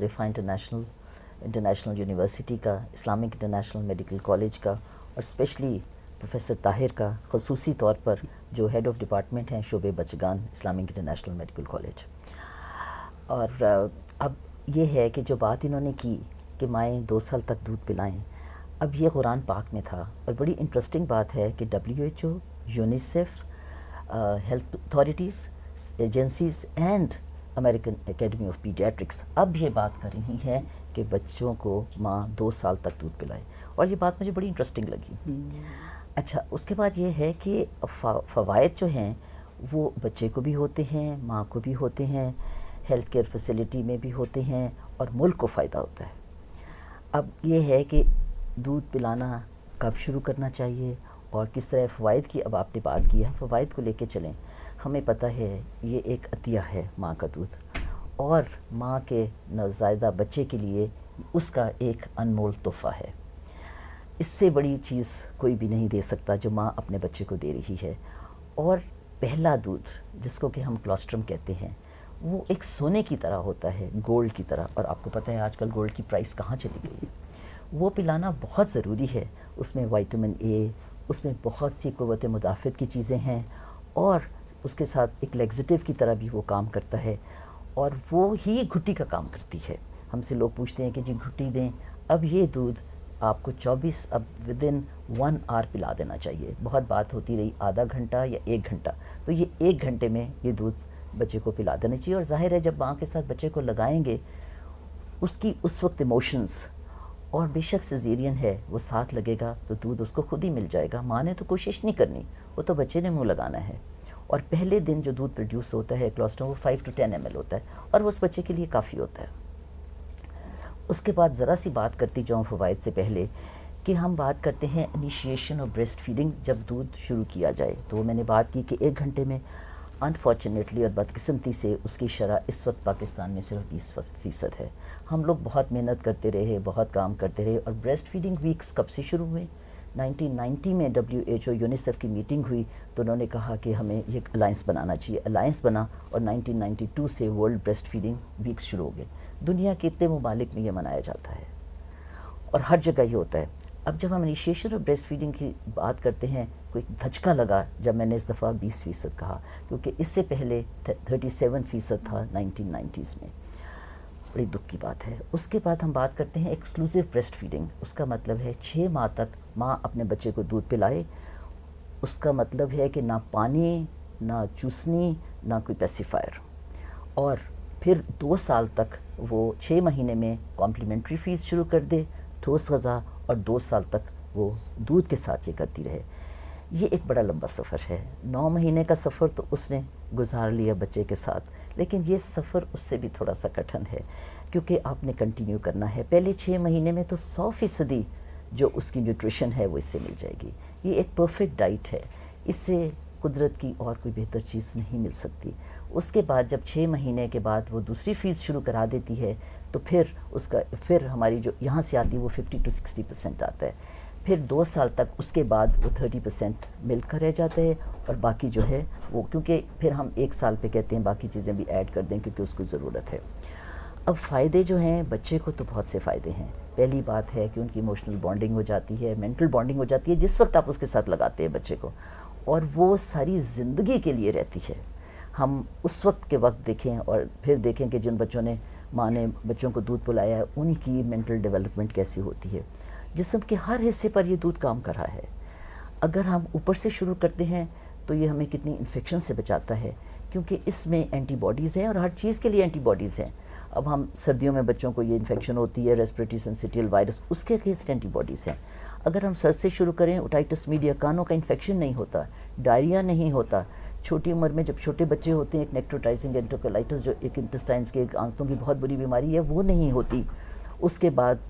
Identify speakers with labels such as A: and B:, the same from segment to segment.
A: رفا international university کا، Islamic international medical college کا، اور اسپیشلی پروفیسر طاہر کا خصوصی طور پر جو ہیڈ آف ڈپارٹمنٹ ہیں شعبہ بچگان اسلامک انٹرنیشنل میڈیکل کالج. اور اب یہ ہے کہ جو بات انہوں نے کی کہ مائیں 2 سال تک دودھ پلائیں، اب یہ قرآن پاک میں تھا. اور بڑی انٹرسٹنگ بات ہے کہ WHO، UNICEF, health authorities agencies and American academy of paediatrics اب یہ بات کر رہی ہیں کہ بچوں کو ماں 2 سال تک دودھ پلائے. اور یہ بات مجھے بڑی انٹرسٹنگ لگی. اچھا، اس کے بعد یہ ہے کہ فوائد جو ہیں وہ بچے کو بھی ہوتے ہیں، ماں کو بھی ہوتے ہیں، ہیلتھ کیئر فیسلٹی میں بھی ہوتے ہیں، اور ملک کو فائدہ ہوتا ہے. اب یہ ہے کہ دودھ پلانا کب شروع کرنا چاہیے اور کس طرح فوائد کی اب آپ نے بات کی ہے. فوائد کو لے کے چلیں. ہمیں پتہ ہے یہ ایک عطیہ ہے ماں کا دودھ، اور ماں کے نوزائیدہ بچے کے لیے اس کا ایک انمول تحفہ ہے. اس سے بڑی چیز کوئی بھی نہیں دے سکتا جو ماں اپنے بچے کو دے رہی ہے. اور پہلا دودھ جس کو کہ ہم کلوسٹرم کہتے ہیں وہ ایک سونے کی طرح ہوتا ہے، گولڈ کی طرح. اور آپ کو پتہ ہے آج کل گولڈ کی پرائس کہاں چلی گئی ہے. وہ پلانا بہت ضروری ہے. اس میں وائٹامن اے، اس میں بہت سی قوت مدافعت کی چیزیں ہیں، اور اس کے ساتھ ایک لیگزیٹو کی طرح بھی وہ کام کرتا ہے. اور وہ ہی گھٹی کا کام کرتی ہے. ہم سے لوگ پوچھتے ہیں کہ جی گھٹی دیں. اب یہ دودھ آپ کو 24 اب ودن 1 آور پلا دینا چاہیے. بہت بات ہوتی رہی آدھا گھنٹہ یا 1 گھنٹہ، تو یہ 1 گھنٹے میں یہ دودھ بچے کو پلا دینا چاہیے. اور ظاہر ہے جب ماں کے ساتھ بچے کو لگائیں گے اس کی اس وقت ایموشنز، اور بے شک سیزیرین ہے وہ ساتھ لگے گا تو دودھ اس کو خود ہی مل جائے گا. ماں نے تو کوشش نہیں کرنی، وہ تو بچے نے منہ لگانا ہے. اور پہلے دن جو دودھ پروڈیوس ہوتا ہے کلوسٹرم وہ 5 to 10 ml ہوتا ہے، اور وہ اس بچے کے لیے کافی ہوتا ہے. اس کے بعد ذرا سی بات کرتی جاؤں فوائد سے پہلے کہ ہم بات کرتے ہیں انیشیشن اور بریسٹ فیڈنگ. جب دودھ شروع کیا جائے تو میں نے بات کی کہ 1 گھنٹے میں انفارچونیٹلی اور بدقسمتی سے اس کی شرح اس وقت پاکستان میں صرف 20% ہے. ہم لوگ بہت محنت کرتے رہے، بہت کام کرتے رہے. اور بریسٹ فیڈنگ ویکس کب سے شروع ہوئے؟ 1990 میں WHO یونیسیف کی میٹنگ ہوئی تو انہوں نے کہا کہ ہمیں یہ الائنس بنانا چاہیے. الائنس بنا اور 1992 سے ورلڈ بریسٹ فیڈنگ ویکس شروع ہو گئے. دنیا کے اتنے ممالک میں یہ منایا جاتا ہے اور ہر جگہ یہ ہوتا ہے. اب جب ہم انیشیشن اور بریسٹ فیڈنگ کی بات کرتے ہیں کوئی دھچکا لگا جب میں نے اس دفعہ 20% کہا، کیونکہ اس سے پہلے 37% تھا 1990s میں. بڑی دکھ کی بات ہے. اس کے بعد ہم بات کرتے ہیں ایکسکلوسیو بریسٹ فیڈنگ. اس کا مطلب ہے 6 ماہ تک ماں اپنے بچے کو دودھ پلائے. اس کا مطلب ہے کہ نہ پانی، نہ چوسنی، نہ کوئی پیسیفائر. اور پھر 2 سال تک وہ 6 مہینے میں کمپلیمنٹری فیس شروع کر دے، ٹھوس غذا، اور 2 سال تک وہ دودھ کے ساتھ یہ کرتی رہے. یہ ایک بڑا لمبا سفر ہے. 9 مہینے کا سفر تو اس نے گزار لیا بچے کے ساتھ، لیکن یہ سفر اس سے بھی تھوڑا سا کٹھن ہے کیونکہ آپ نے کنٹینیو کرنا ہے. پہلے 6 مہینے میں تو 100% جو اس کی نیوٹریشن ہے وہ اس سے مل جائے گی. یہ ایک پرفیکٹ ڈائٹ ہے. اس سے قدرت کی اور کوئی بہتر چیز نہیں مل سکتی. اس کے بعد جب 6 مہینے کے بعد وہ دوسری فیس شروع کرا دیتی ہے تو پھر ہماری جو یہاں سے آتی ہے وہ 50 to 60% آتا ہے. پھر 2 سال تک اس کے بعد وہ 30% مل کر رہ جاتا ہے، اور باقی جو ہے وہ کیونکہ پھر ہم 1 سال پہ کہتے ہیں باقی چیزیں بھی ایڈ کر دیں کیونکہ اس کو ضرورت ہے. اب فائدے جو ہیں بچے کو تو بہت سے فائدے ہیں. پہلی بات ہے کہ ان کی ایموشنل بانڈنگ ہو جاتی ہے، مینٹل بانڈنگ ہو جاتی ہے جس وقت آپ اس کے ساتھ لگاتے ہیں بچے کو، اور وہ ساری زندگی کے لیے رہتی ہے. ہم اس وقت کے وقت دیکھیں اور پھر دیکھیں کہ جن بچوں نے ماں نے بچوں کو دودھ پلایا ہے ان کی مینٹل ڈیولپمنٹ کیسی ہوتی ہے. جسم کے ہر حصے پر یہ دودھ کام کر رہا ہے. اگر ہم اوپر سے شروع کرتے ہیں تو یہ ہمیں کتنی انفیکشن سے بچاتا ہے کیونکہ اس میں اینٹی باڈیز ہیں اور ہر چیز کے لیے اینٹی باڈیز ہیں. اب ہم سردیوں میں بچوں کو یہ انفیکشن ہوتی ہے ریسپریٹری سنسیٹیل وائرس، اس کے اگینسٹ اینٹی باڈیز ہیں. اگر ہم سر سے شروع کریں اوٹائٹس میڈیا، کانوں کا انفیکشن نہیں ہوتا، ڈائریا نہیں ہوتا. چھوٹی عمر میں جب چھوٹے بچے ہوتے ہیں ایک نیکروٹائزنگ انٹرکولائٹس جو ایک انٹسٹائنس کے آنتوں کی بہت بری بیماری ہے وہ نہیں ہوتی. اس کے بعد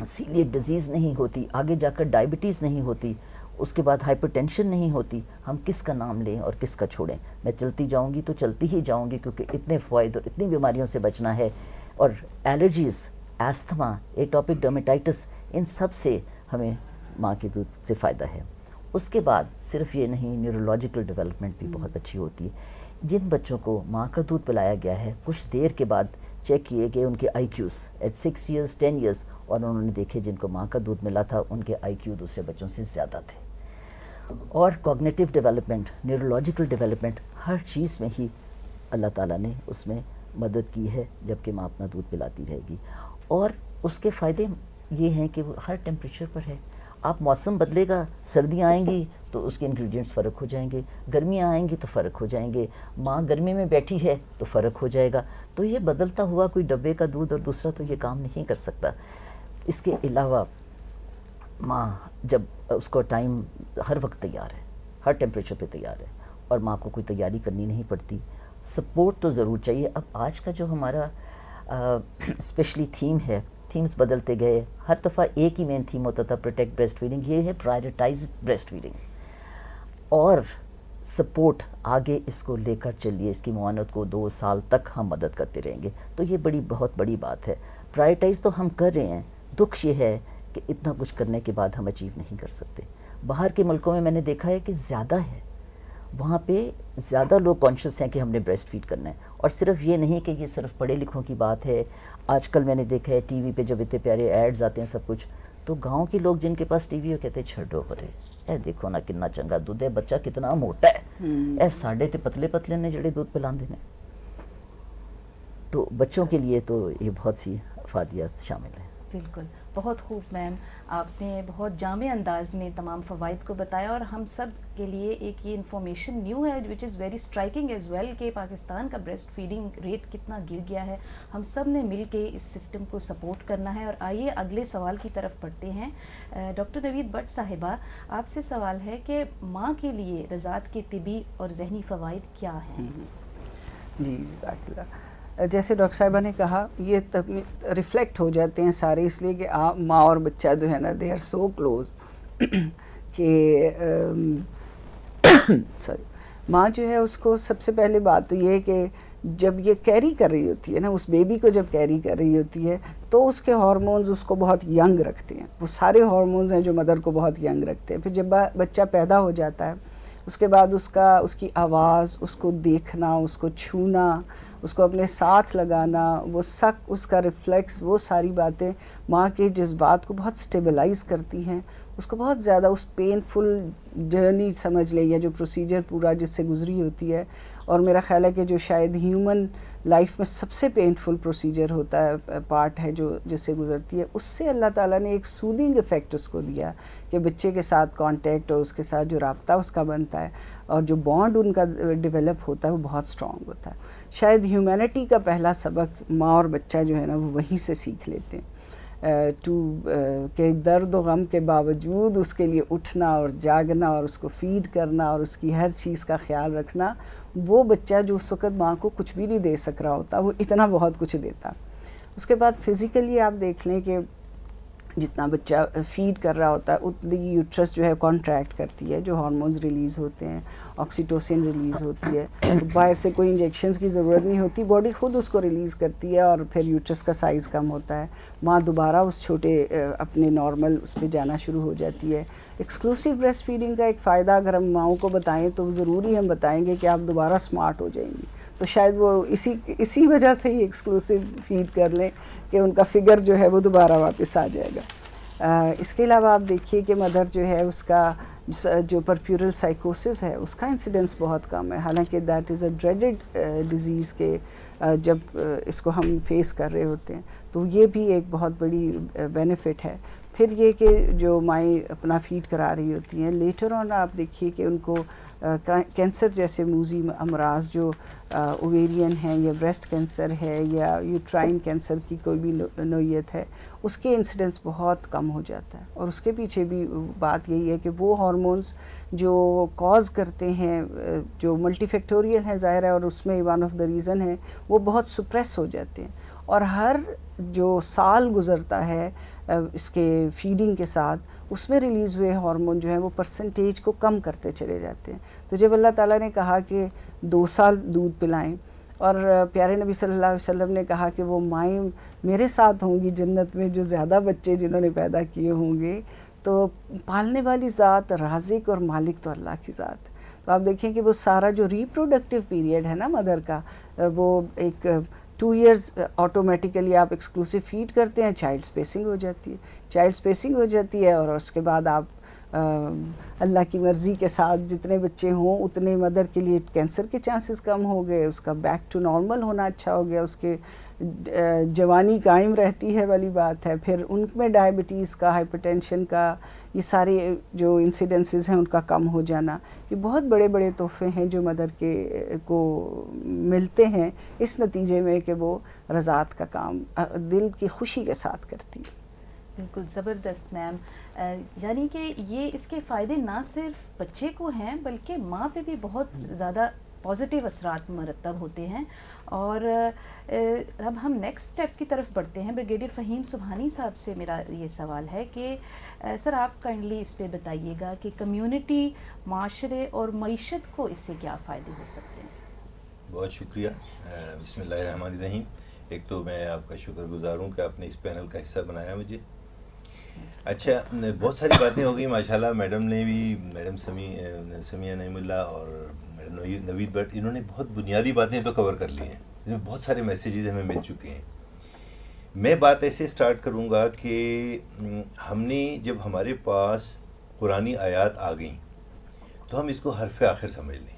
A: سیلیک ڈیزیز نہیں ہوتی، آگے جا کر ڈائبٹیز نہیں ہوتی، اس کے بعد ہائپر ٹینشن نہیں ہوتی. ہم کس کا نام لیں اور کس کا چھوڑیں؟ میں چلتی جاؤں گی تو چلتی ہی جاؤں گی کیونکہ اتنے فوائد اور اتنی بیماریوں سے بچنا ہے. اور الرجیز، ایستھما، ایٹوپک ڈرمیٹائٹس، ان سب سے ہمیں ماں کے دودھ سے فائدہ ہے. اس کے بعد صرف یہ نہیں، نیورولوجیکل ڈیولپمنٹ بھی بہت اچھی ہوتی ہے. جن بچوں کو ماں کا دودھ پلایا گیا ہے کچھ دیر کے بعد چیک کیے کہ ان کے آئی کیوز ایٹ 6 ایئرس 10 ایئرس، اور انہوں نے دیکھے جن کو ماں کا دودھ ملا تھا ان کے آئی کیو دوسرے بچوں سے زیادہ تھے. اور کوگنیٹیو ڈیولپمنٹ، نیورولوجیکل ڈیولپمنٹ، ہر چیز میں ہی اللہ تعالیٰ نے اس میں مدد کی ہے جب کہ ماں اپنا دودھ پلاتی رہے گی. اور اس کے فائدے یہ ہیں کہ وہ ہر ٹیمپریچر پر ہے. آپ موسم بدلے گا، سردیاں آئیں گی تو اس کے انگریڈینٹس فرق ہو جائیں گے، گرمیاں آئیں گی تو فرق ہو جائیں گے، ماں گرمی میں بیٹھی ہے تو فرق ہو جائے گا. تو یہ بدلتا ہوا کوئی ڈبے کا دودھ اور دوسرا تو یہ کام نہیں کر سکتا. اس کے علاوہ ماں جب اس کو ٹائم ہر وقت تیار ہے، ہر ٹیمپریچر پہ تیار ہے، اور ماں کو کوئی تیاری کرنی نہیں پڑتی. سپورٹ تو ضرور چاہیے. اب آج کا جو ہمارا اسپیشلی تھیم ہے، تھیمز بدلتے گئے، ہر دفعہ ایک ہی مین تھیم ہوتا تھا پروٹیکٹ بریسٹ فیڈنگ، یہ ہے پرائرٹائز بریسٹ فیڈنگ. اور سپورٹ آگے اس کو لے کر چلیے، اس کی معاونت کو 2 سال تک ہم مدد کرتے رہیں گے. تو یہ بہت بڑی بات ہے. پرائرٹائز تو ہم کر رہے ہیں، دکھ یہ ہے کہ اتنا کچھ کرنے کے بعد ہم اچیو نہیں کر سکتے. باہر کے ملکوں میں نے دیکھا ہے کہ زیادہ ہے، وہاں پہ زیادہ لوگ کانشیس ہیں کہ ہم نے بریسٹ فیڈ کرنا ہے. اور صرف یہ نہیں کہ یہ صرف پڑھے لکھوں کی بات ہے. آج کل میں نے دیکھا ہے ٹی وی پہ جب اتنے پیارے ایڈز آتے ہیں سب کچھ، تو گاؤں کے لوگ جن کے پاس ٹی وی ہو کہتے ہیں چھڈو پرے، اے دیکھو نا کتنا چنگا دودھ ہے، بچہ کتنا موٹا ہے، اے ساڈے تے پتلے پتلے نے جڑے دودھ پلاندے نے. تو بچوں کے لیے تو یہ بہت سی افادیات شامل ہیں.
B: بالکل، بہت خوب میم، آپ نے بہت جامع انداز میں تمام فوائد کو بتایا، اور ہم سب کے لیے ایک یہ انفارمیشن نیو ہے which is very striking as well کہ پاکستان کا بریسٹ فیڈنگ ریٹ کتنا گر گیا ہے. ہم سب نے مل کے اس سسٹم کو سپورٹ کرنا ہے. اور آئیے اگلے سوال کی طرف بڑھتے ہیں. ڈاکٹر نوید بٹ صاحبہ، آپ سے سوال ہے کہ ماں کے لیے رضاعت کے طبی اور ذہنی فوائد کیا ہیں؟
C: جی جزاک اللہ. جیسے ڈاکٹر صاحبہ نے کہا، یہ ریفلیکٹ ہو جاتے ہیں سارے، اس لیے کہ ماں اور بچہ جو ہے نا دے آر سو کلوز کہ سوری، ماں جو ہے اس کو سب سے پہلے بات تو یہ ہے کہ جب یہ کیری کر رہی ہوتی ہے نا، اس بیبی کو جب کیری کر رہی ہوتی ہے تو اس کے ہارمونز اس کو بہت ینگ رکھتے ہیں. وہ سارے ہارمونز ہیں جو مدر کو بہت ینگ رکھتے ہیں. پھر جب بچہ پیدا ہو جاتا ہے اس کے بعد اس کی آواز، اس کو دیکھنا، اس کو چھونا، اس کو اپنے ساتھ لگانا، وہ سک، اس کا ریفلیکس، وہ ساری باتیں ماں کے جذبات کو بہت سٹیبلائز کرتی ہیں. اس کو بہت زیادہ اس پینفل جرنی سمجھ لیں یا جو پروسیجر پورا جس سے گزری ہوتی ہے، اور میرا خیال ہے کہ جو شاید ہیومن لائف میں سب سے پینفل پروسیجر ہوتا ہے، پارٹ ہے جو جس سے گزرتی ہے، اس سے اللہ تعالیٰ نے ایک سودنگ ایفیکٹ اس کو دیا کہ بچے کے ساتھ کانٹیکٹ اور اس کے ساتھ جو رابطہ اس کا بنتا ہے اور جو بانڈ ان کا ڈیولپ ہوتا ہے وہ بہت اسٹرانگ ہوتا ہے. شاید ہیومینٹی کا پہلا سبق ماں اور بچہ جو ہے نا وہ وہیں سے سیکھ لیتے ہیں. کہ درد و غم کے باوجود اس کے لیے اٹھنا اور جاگنا اور اس کو فیڈ کرنا اور اس کی ہر چیز کا خیال رکھنا، وہ بچہ جو اس وقت ماں کو کچھ بھی نہیں دے سک رہا ہوتا وہ اتنا بہت کچھ دیتا. اس کے بعد فزیکلی آپ دیکھ لیں کہ جتنا بچہ فیڈ کر رہا ہوتا ہے اتنی یوٹرس جو ہے کانٹریکٹ کرتی ہے، جو ہارمونز ریلیز ہوتے ہیں، آکسیٹوسن ریلیز ہوتی ہے، باہر سے کوئی انجیکشنز کی ضرورت نہیں ہوتی، باڈی خود اس کو ریلیز کرتی ہے اور پھر یوٹرس کا سائز کم ہوتا ہے. ماں دوبارہ اس چھوٹے اپنے نارمل اس پہ جانا شروع ہو جاتی ہے. ایکسکلوسیو بریسٹ فیڈنگ کا ایک فائدہ اگر ہم ماؤں کو بتائیں تو ضروری ہم بتائیں گے کہ آپ دوبارہ سمارٹ ہو جائیں گی. تو شاید وہ اسی وجہ سے ہی ایکسکلوسیو فیڈ کر لیں کہ ان کا فگر جو ہے وہ دوبارہ واپس آ جائے گا. اس کے علاوہ آپ دیکھیے کہ مدر جو ہے اس کا جو پرپیورل سائیکوسس ہے اس کا انسیڈنس بہت کم ہے، حالانکہ that is a dreaded disease کے جب اس کو ہم فیس کر رہے ہوتے ہیں تو یہ بھی ایک بہت بڑی بینیفٹ ہے. پھر یہ کہ جو مائیں اپنا فیڈ کرا رہی ہوتی ہیں لیٹر آن آپ دیکھیے کہ ان کو کینسر جیسے موذی امراض جو اوویرین ہیں یا بریسٹ کینسر ہے یا یوٹرائن کینسر کی کوئی بھی نوعیت ہے، اس کے انسیڈنس بہت کم ہو جاتا ہے. اور اس کے پیچھے بھی بات یہی ہے کہ وہ ہارمونز جو کاز کرتے ہیں جو ملٹی فیکٹوریل ہیں ظاہر ہے، اور اس میں ون آف دا ریزن ہے وہ بہت سپریس ہو جاتے ہیں. اور ہر جو سال گزرتا ہے اس کے فیڈنگ کے ساتھ اس میں ریلیز ہوئے ہارمون جو ہیں وہ پرسنٹیج کو کم کرتے چلے جاتے ہیں. تو جب اللہ تعالیٰ نے کہا کہ 2 سال دودھ پلائیں، اور پیارے نبی صلی اللہ علیہ وسلم نے کہا کہ وہ مائیں میرے ساتھ ہوں گی جنت میں جو زیادہ بچے جنہوں نے پیدا کیے ہوں گے، تو پالنے والی ذات رازق اور مالک تو اللہ کی ذات. تو آپ دیکھیں کہ وہ سارا جو ریپروڈکٹیو پیریڈ ہے نا مدر کا، وہ ایک 2 ایئرز آٹومیٹیکلی آپ ایکسکلوسیو فیڈ کرتے ہیں, چائلڈ اسپیسنگ ہو جاتی ہے, چائلڈ اسپیسنگ ہو جاتی ہے, اور اس کے بعد آپ اللہ کی مرضی کے ساتھ جتنے بچے ہوں اتنے مدر کے لیے کینسر کے چانسز کم ہو گئے, اس کا بیک ٹو نارمل ہونا اچھا ہو گیا, اس کے جوانی قائم رہتی ہے والی بات ہے. پھر ان میں ڈائبٹیز کا, ہائپر ٹینشن کا, یہ سارے جو انسیڈنسز ہیں ان کا کم ہو جانا, یہ بہت بڑے بڑے تحفے ہیں جو مدر کے کو ملتے ہیں اس نتیجے میں کہ وہ رضاعت کا کام دل کی خوشی کے ساتھ کرتی ہے.
B: بالکل زبردست میم. یعنی کہ یہ اس کے فائدے نہ صرف بچے کو ہیں بلکہ ماں پہ بھی بہت زیادہ پازیٹیو اثرات مرتب ہوتے ہیں. اور اب ہم نیکسٹ اسٹیپ کی طرف بڑھتے ہیں. بریگیڈیئر فہیم سبحانی صاحب سے میرا یہ سوال ہے کہ سر آپ کائنڈلی اس پہ بتائیے گا کہ کمیونٹی, معاشرے اور معیشت کو اس سے کیا فائدے ہو سکتے ہیں.
D: بہت شکریہ. بسم اللہ الرحمن الرحیم. ایک تو میں آپ کا شکر گزار ہوں کہ آپ نے اس پینل کا حصہ بنایا مجھے. اچھا, بہت ساری باتیں ہو گئی ماشاءاللہ. میڈم نے بھی, میڈم سمیہ نعیم اللہ اور میڈم نوید بٹ, انہوں نے بہت بنیادی باتیں تو کور کر لی ہیں. اس میں بہت سارے میسیجز ہمیں مل چکے ہیں. میں بات ایسے سٹارٹ کروں گا کہ ہم نے جب ہمارے پاس قرآنی آیات آ گئیں تو ہم اس کو حرف آخر سمجھ لیں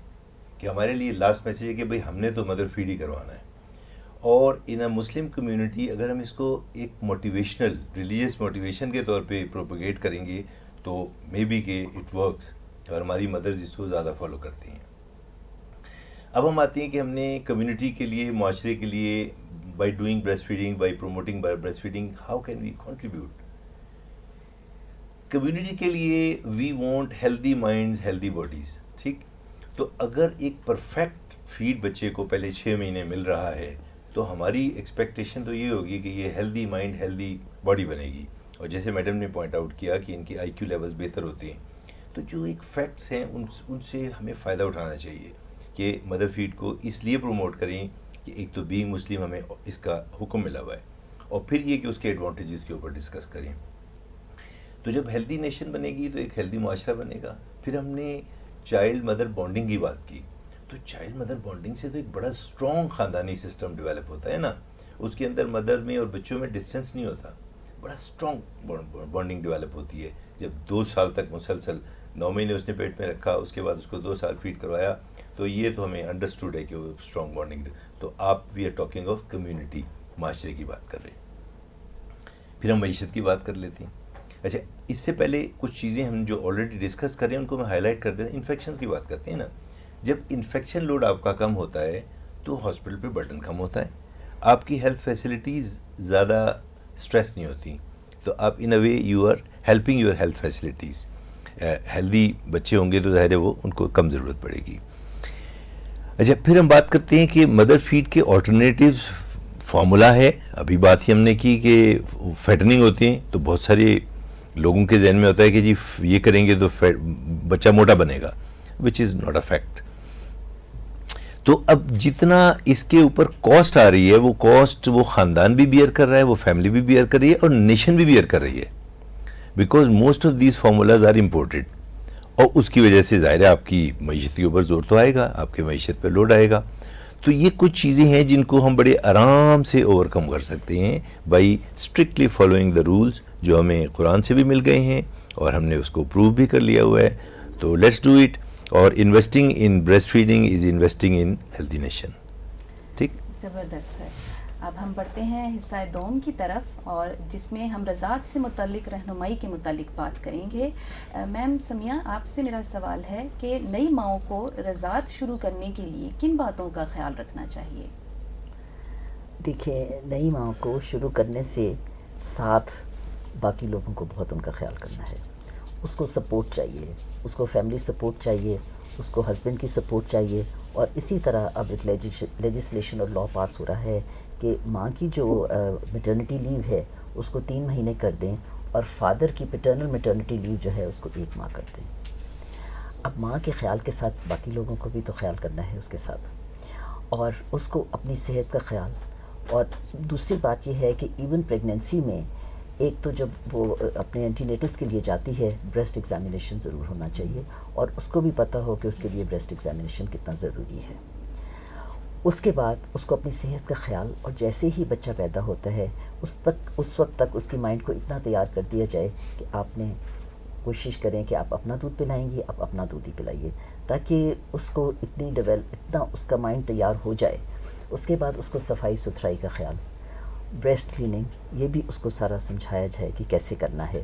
D: کہ ہمارے لیے لاسٹ میسیج ہے کہ بھئی ہم نے تو مدر فیڈ ہی کروانا ہے. اور ان اے مسلم کمیونٹی اگر ہم اس کو ایک موٹیویشنل, ریلیجیس موٹیویشن کے طور پہ پروپیگیٹ کریں گے تو مے بی کہ اٹ ورکس, اور ہماری مدرز اس کو زیادہ فالو کرتی ہیں. اب ہم آتے ہیں کہ ہم نے کمیونٹی کے لیے, معاشرے کے لیے, by doing breast feeding, by promoting breast feeding, how can we contribute community کے لیے. We want healthy minds, healthy bodies. ٹھیک, تو اگر ایک پرفیکٹ فیڈ بچے کو پہلے 6 مہینے مل رہا ہے تو ہماری ایکسپیکٹیشن تو یہ ہوگی کہ یہ ہیلدی مائنڈ, ہیلدی باڈی بنے گی. اور جیسے میڈم نے پوائنٹ آؤٹ کیا کہ ان کی آئی کیو لیولز بہتر ہوتے ہیں, تو جو ایک فیکٹس ہیں ان سے ہمیں فائدہ اٹھانا چاہیے کہ مدر فیڈ کو اس لیے پروموٹ کریں کہ ایک تو بینگ مسلم ہمیں اس کا حکم ملا ہوا ہے, اور پھر یہ کہ اس کے ایڈوانٹیجز کے اوپر ڈسکس کریں. تو جب ہیلدی نیشن بنے گی تو ایک ہیلدی معاشرہ بنے گا. پھر ہم نے چائلڈ مدر بانڈنگ کی بات کی, تو چائلڈ مدر بانڈنگ سے تو ایک بڑا اسٹرانگ خاندانی سسٹم ڈیولپ ہوتا ہے نا. اس کے اندر مدر میں اور بچوں میں ڈسٹینس نہیں ہوتا, بڑا اسٹرانگ بانڈنگ ڈیولپ ہوتی ہے. جب 2 سال تک مسلسل 9 مہینے اس نے پیٹ میں رکھا, اس کے بعد اس کو 2 سال فیڈ کروایا, تو یہ تو ہمیں انڈرسٹوڈ ہے کہ وہ اسٹرانگ بانڈنگ. تو آپ we are talking of community, معاشرے کی بات کر رہے ہیں. پھر ہم معیشت کی بات کر لیتے ہیں. اچھا, اس سے پہلے کچھ چیزیں ہم جو آلریڈی ڈسکس کر رہے ہیں ان کو میں ہائی لائٹ کر دیتا ہوں. انفیکشنز کی بات کرتے ہیں نا. جب انفیکشن لوڈ آپ کا کم ہوتا ہے تو ہاسپٹل پہ برڈن کم ہوتا ہے, آپ کی ہیلتھ فیسلٹیز زیادہ اسٹریس نہیں ہوتی, تو آپ in a way you are helping your health facilities. Healthy بچے ہوں گے تو ظاہر ہے وہ ان کو کم ضرورت پڑے گی. اچھا, پھر ہم بات کرتے ہیں کہ مدر فیڈ کے آلٹرنیٹیوز فارمولا ہے. ابھی بات ہی ہم نے کی کہ فیٹننگ ہوتی ہیں, تو بہت سارے لوگوں کے ذہن میں ہوتا ہے کہ جی یہ کریں گے تو بچہ موٹا بنے گا, وچ از ناٹ اے فیکٹ. تو اب جتنا اس کے اوپر کاسٹ آ رہی ہے وہ کاسٹ وہ خاندان بھی بیئر کر رہا ہے, وہ فیملی بھی بیئر کر رہی ہے, اور نیشن بھی بیئر کر رہی ہے, because most of these formulas are imported. اور اس کی وجہ سے ظاہر ہے آپ کی معیشت کے اوپر زور تو آئے گا, آپ کے معیشت پہ لوڈ آئے گا. تو یہ کچھ چیزیں ہیں جن کو ہم بڑے آرام سے اوور کم کر سکتے ہیں by strictly following the rules جو ہمیں قرآن سے بھی مل گئے ہیں اور ہم نے اس کو پروو بھی کر لیا ہوا ہے. تو لیٹس ڈو اٹ. اور investing in breast feeding is investing in healthy nation. ٹھیک,
B: زبردست ہے. اب ہم بڑھتے ہیں حصہ دوم کی طرف, اور جس میں ہم رضاعت سے متعلق رہنمائی کے متعلق بات کریں گے. میم سمیہ, آپ سے میرا سوال ہے کہ نئی ماؤں کو رضاعت شروع کرنے کے لیے کن باتوں کا خیال رکھنا چاہیے؟
A: دیکھیں, نئی ماں کو شروع کرنے سے ساتھ باقی لوگوں کو بہت ان کا خیال کرنا ہے. اس کو سپورٹ چاہیے, اس کو فیملی سپورٹ چاہیے, اس کو ہسبینڈ کی سپورٹ چاہیے. اور اسی طرح اب ایک لیجسلیشن اور لا پاس ہو رہا ہے کہ ماں کی جو میٹرنٹی لیو ہے اس کو 3 مہینے کر دیں, اور فادر کی پیٹرنل میٹرنٹی لیو جو ہے اس کو 1 ماہ کر دیں. اب ماں کے خیال کے ساتھ باقی لوگوں کو بھی تو خیال کرنا ہے اس کے ساتھ, اور اس کو اپنی صحت کا خیال. اور دوسری بات یہ ہے کہ ایون پریگنینسی میں ایک تو جب وہ اپنے اینٹی نیٹلز کے لیے جاتی ہے بریسٹ ایگزامینیشن ضرور ہونا چاہیے, اور اس کو بھی پتہ ہو کہ اس کے لیے بریسٹ ایگزامینیشن کتنا ضروری ہے. اس کے بعد اس کو اپنی صحت کا خیال، اور جیسے ہی بچہ پیدا ہوتا ہے اس وقت تک اس کی مائنڈ کو اتنا تیار کر دیا جائے کہ آپ نے کوشش کریں کہ آپ اپنا دودھ پلائیں گے، آپ اپنا دودھ ہی پلائیے، تاکہ اس کو اتنا اس کا مائنڈ تیار ہو جائے. اس کے بعد اس کو صفائی ستھرائی کا خیال، بریسٹ کلیننگ، یہ بھی اس کو سارا سمجھایا جائے کہ کیسے کرنا ہے.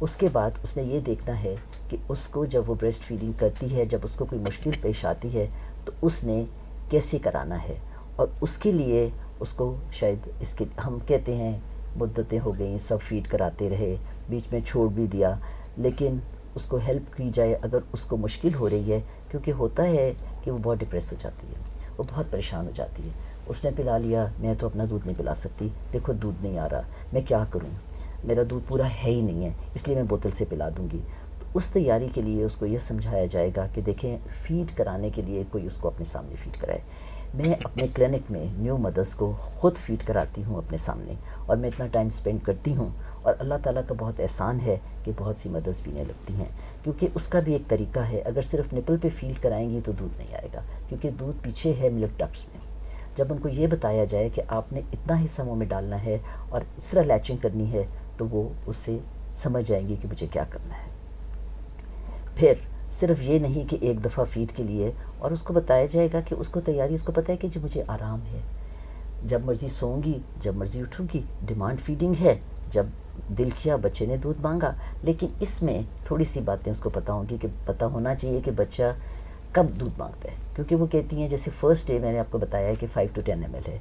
A: اس کے بعد اس نے یہ دیکھنا ہے کہ اس کو جب وہ بریسٹ فیڈنگ کرتی ہے، جب اس کو کوئی مشکل پیش آتی ہے تو اس نے کیسے کرانا ہے. اور اس کے لیے اس کو شاید اس کے ہم کہتے ہیں مدتیں ہو گئیں، سب فیڈ کراتے رہے، بیچ میں چھوڑ بھی دیا، لیکن اس کو ہیلپ کی جائے اگر اس کو مشکل ہو رہی ہے. کیونکہ ہوتا ہے کہ وہ بہت ڈپریس ہو جاتی ہے، وہ بہت پریشان ہو جاتی ہے. اس نے پلا لیا، میں تو اپنا دودھ نہیں پلا سکتی، دیکھو دودھ نہیں آ رہا، میں کیا کروں، میرا دودھ پورا ہے ہی نہیں ہے، اس لیے میں بوتل سے پلا دوں گی. تو اس تیاری کے لیے اس کو یہ سمجھایا جائے گا کہ دیکھیں فیڈ کرانے کے لیے کوئی اس کو اپنے سامنے فیڈ کرائے. میں اپنے کلینک میں نیو مدرس کو خود فیڈ کراتی ہوں اپنے سامنے، اور میں اتنا ٹائم سپینڈ کرتی ہوں، اور اللہ تعالیٰ کا بہت احسان ہے کہ بہت سی مدرس پینے لگتی ہیں. کیونکہ اس کا بھی ایک طریقہ ہے، اگر صرف نپل پہ فیڈ کرائیں گی تو دودھ نہیں آئے گا، کیونکہ دودھ پیچھے ہے ملک ڈکٹس میں. جب ان کو یہ بتایا جائے کہ آپ نے اتنا حصہ منہ میں ڈالنا ہے اور اس طرح لیچنگ کرنی ہے، تو وہ اس سے سمجھ جائیں گی کہ مجھے کیا کرنا ہے. پھر صرف یہ نہیں کہ ایک دفعہ فیڈ کے لیے، اور اس کو بتایا جائے گا کہ اس کو تیاری، اس کو پتہ ہے کہ جی مجھے آرام ہے، جب مرضی سوؤں گی، جب مرضی اٹھوں گی، ڈیمانڈ فیڈنگ ہے، جب دل کیا بچے نے دودھ مانگا. لیکن اس میں تھوڑی سی باتیں اس کو پتہ ہوں گی کہ پتہ ہونا چاہیے کہ بچہ کب دودھ مانگتا ہے. کیونکہ وہ کہتی ہیں جیسے فرسٹ ڈے میں نے آپ کو بتایا ہے کہ 5 to 10 ml ہے،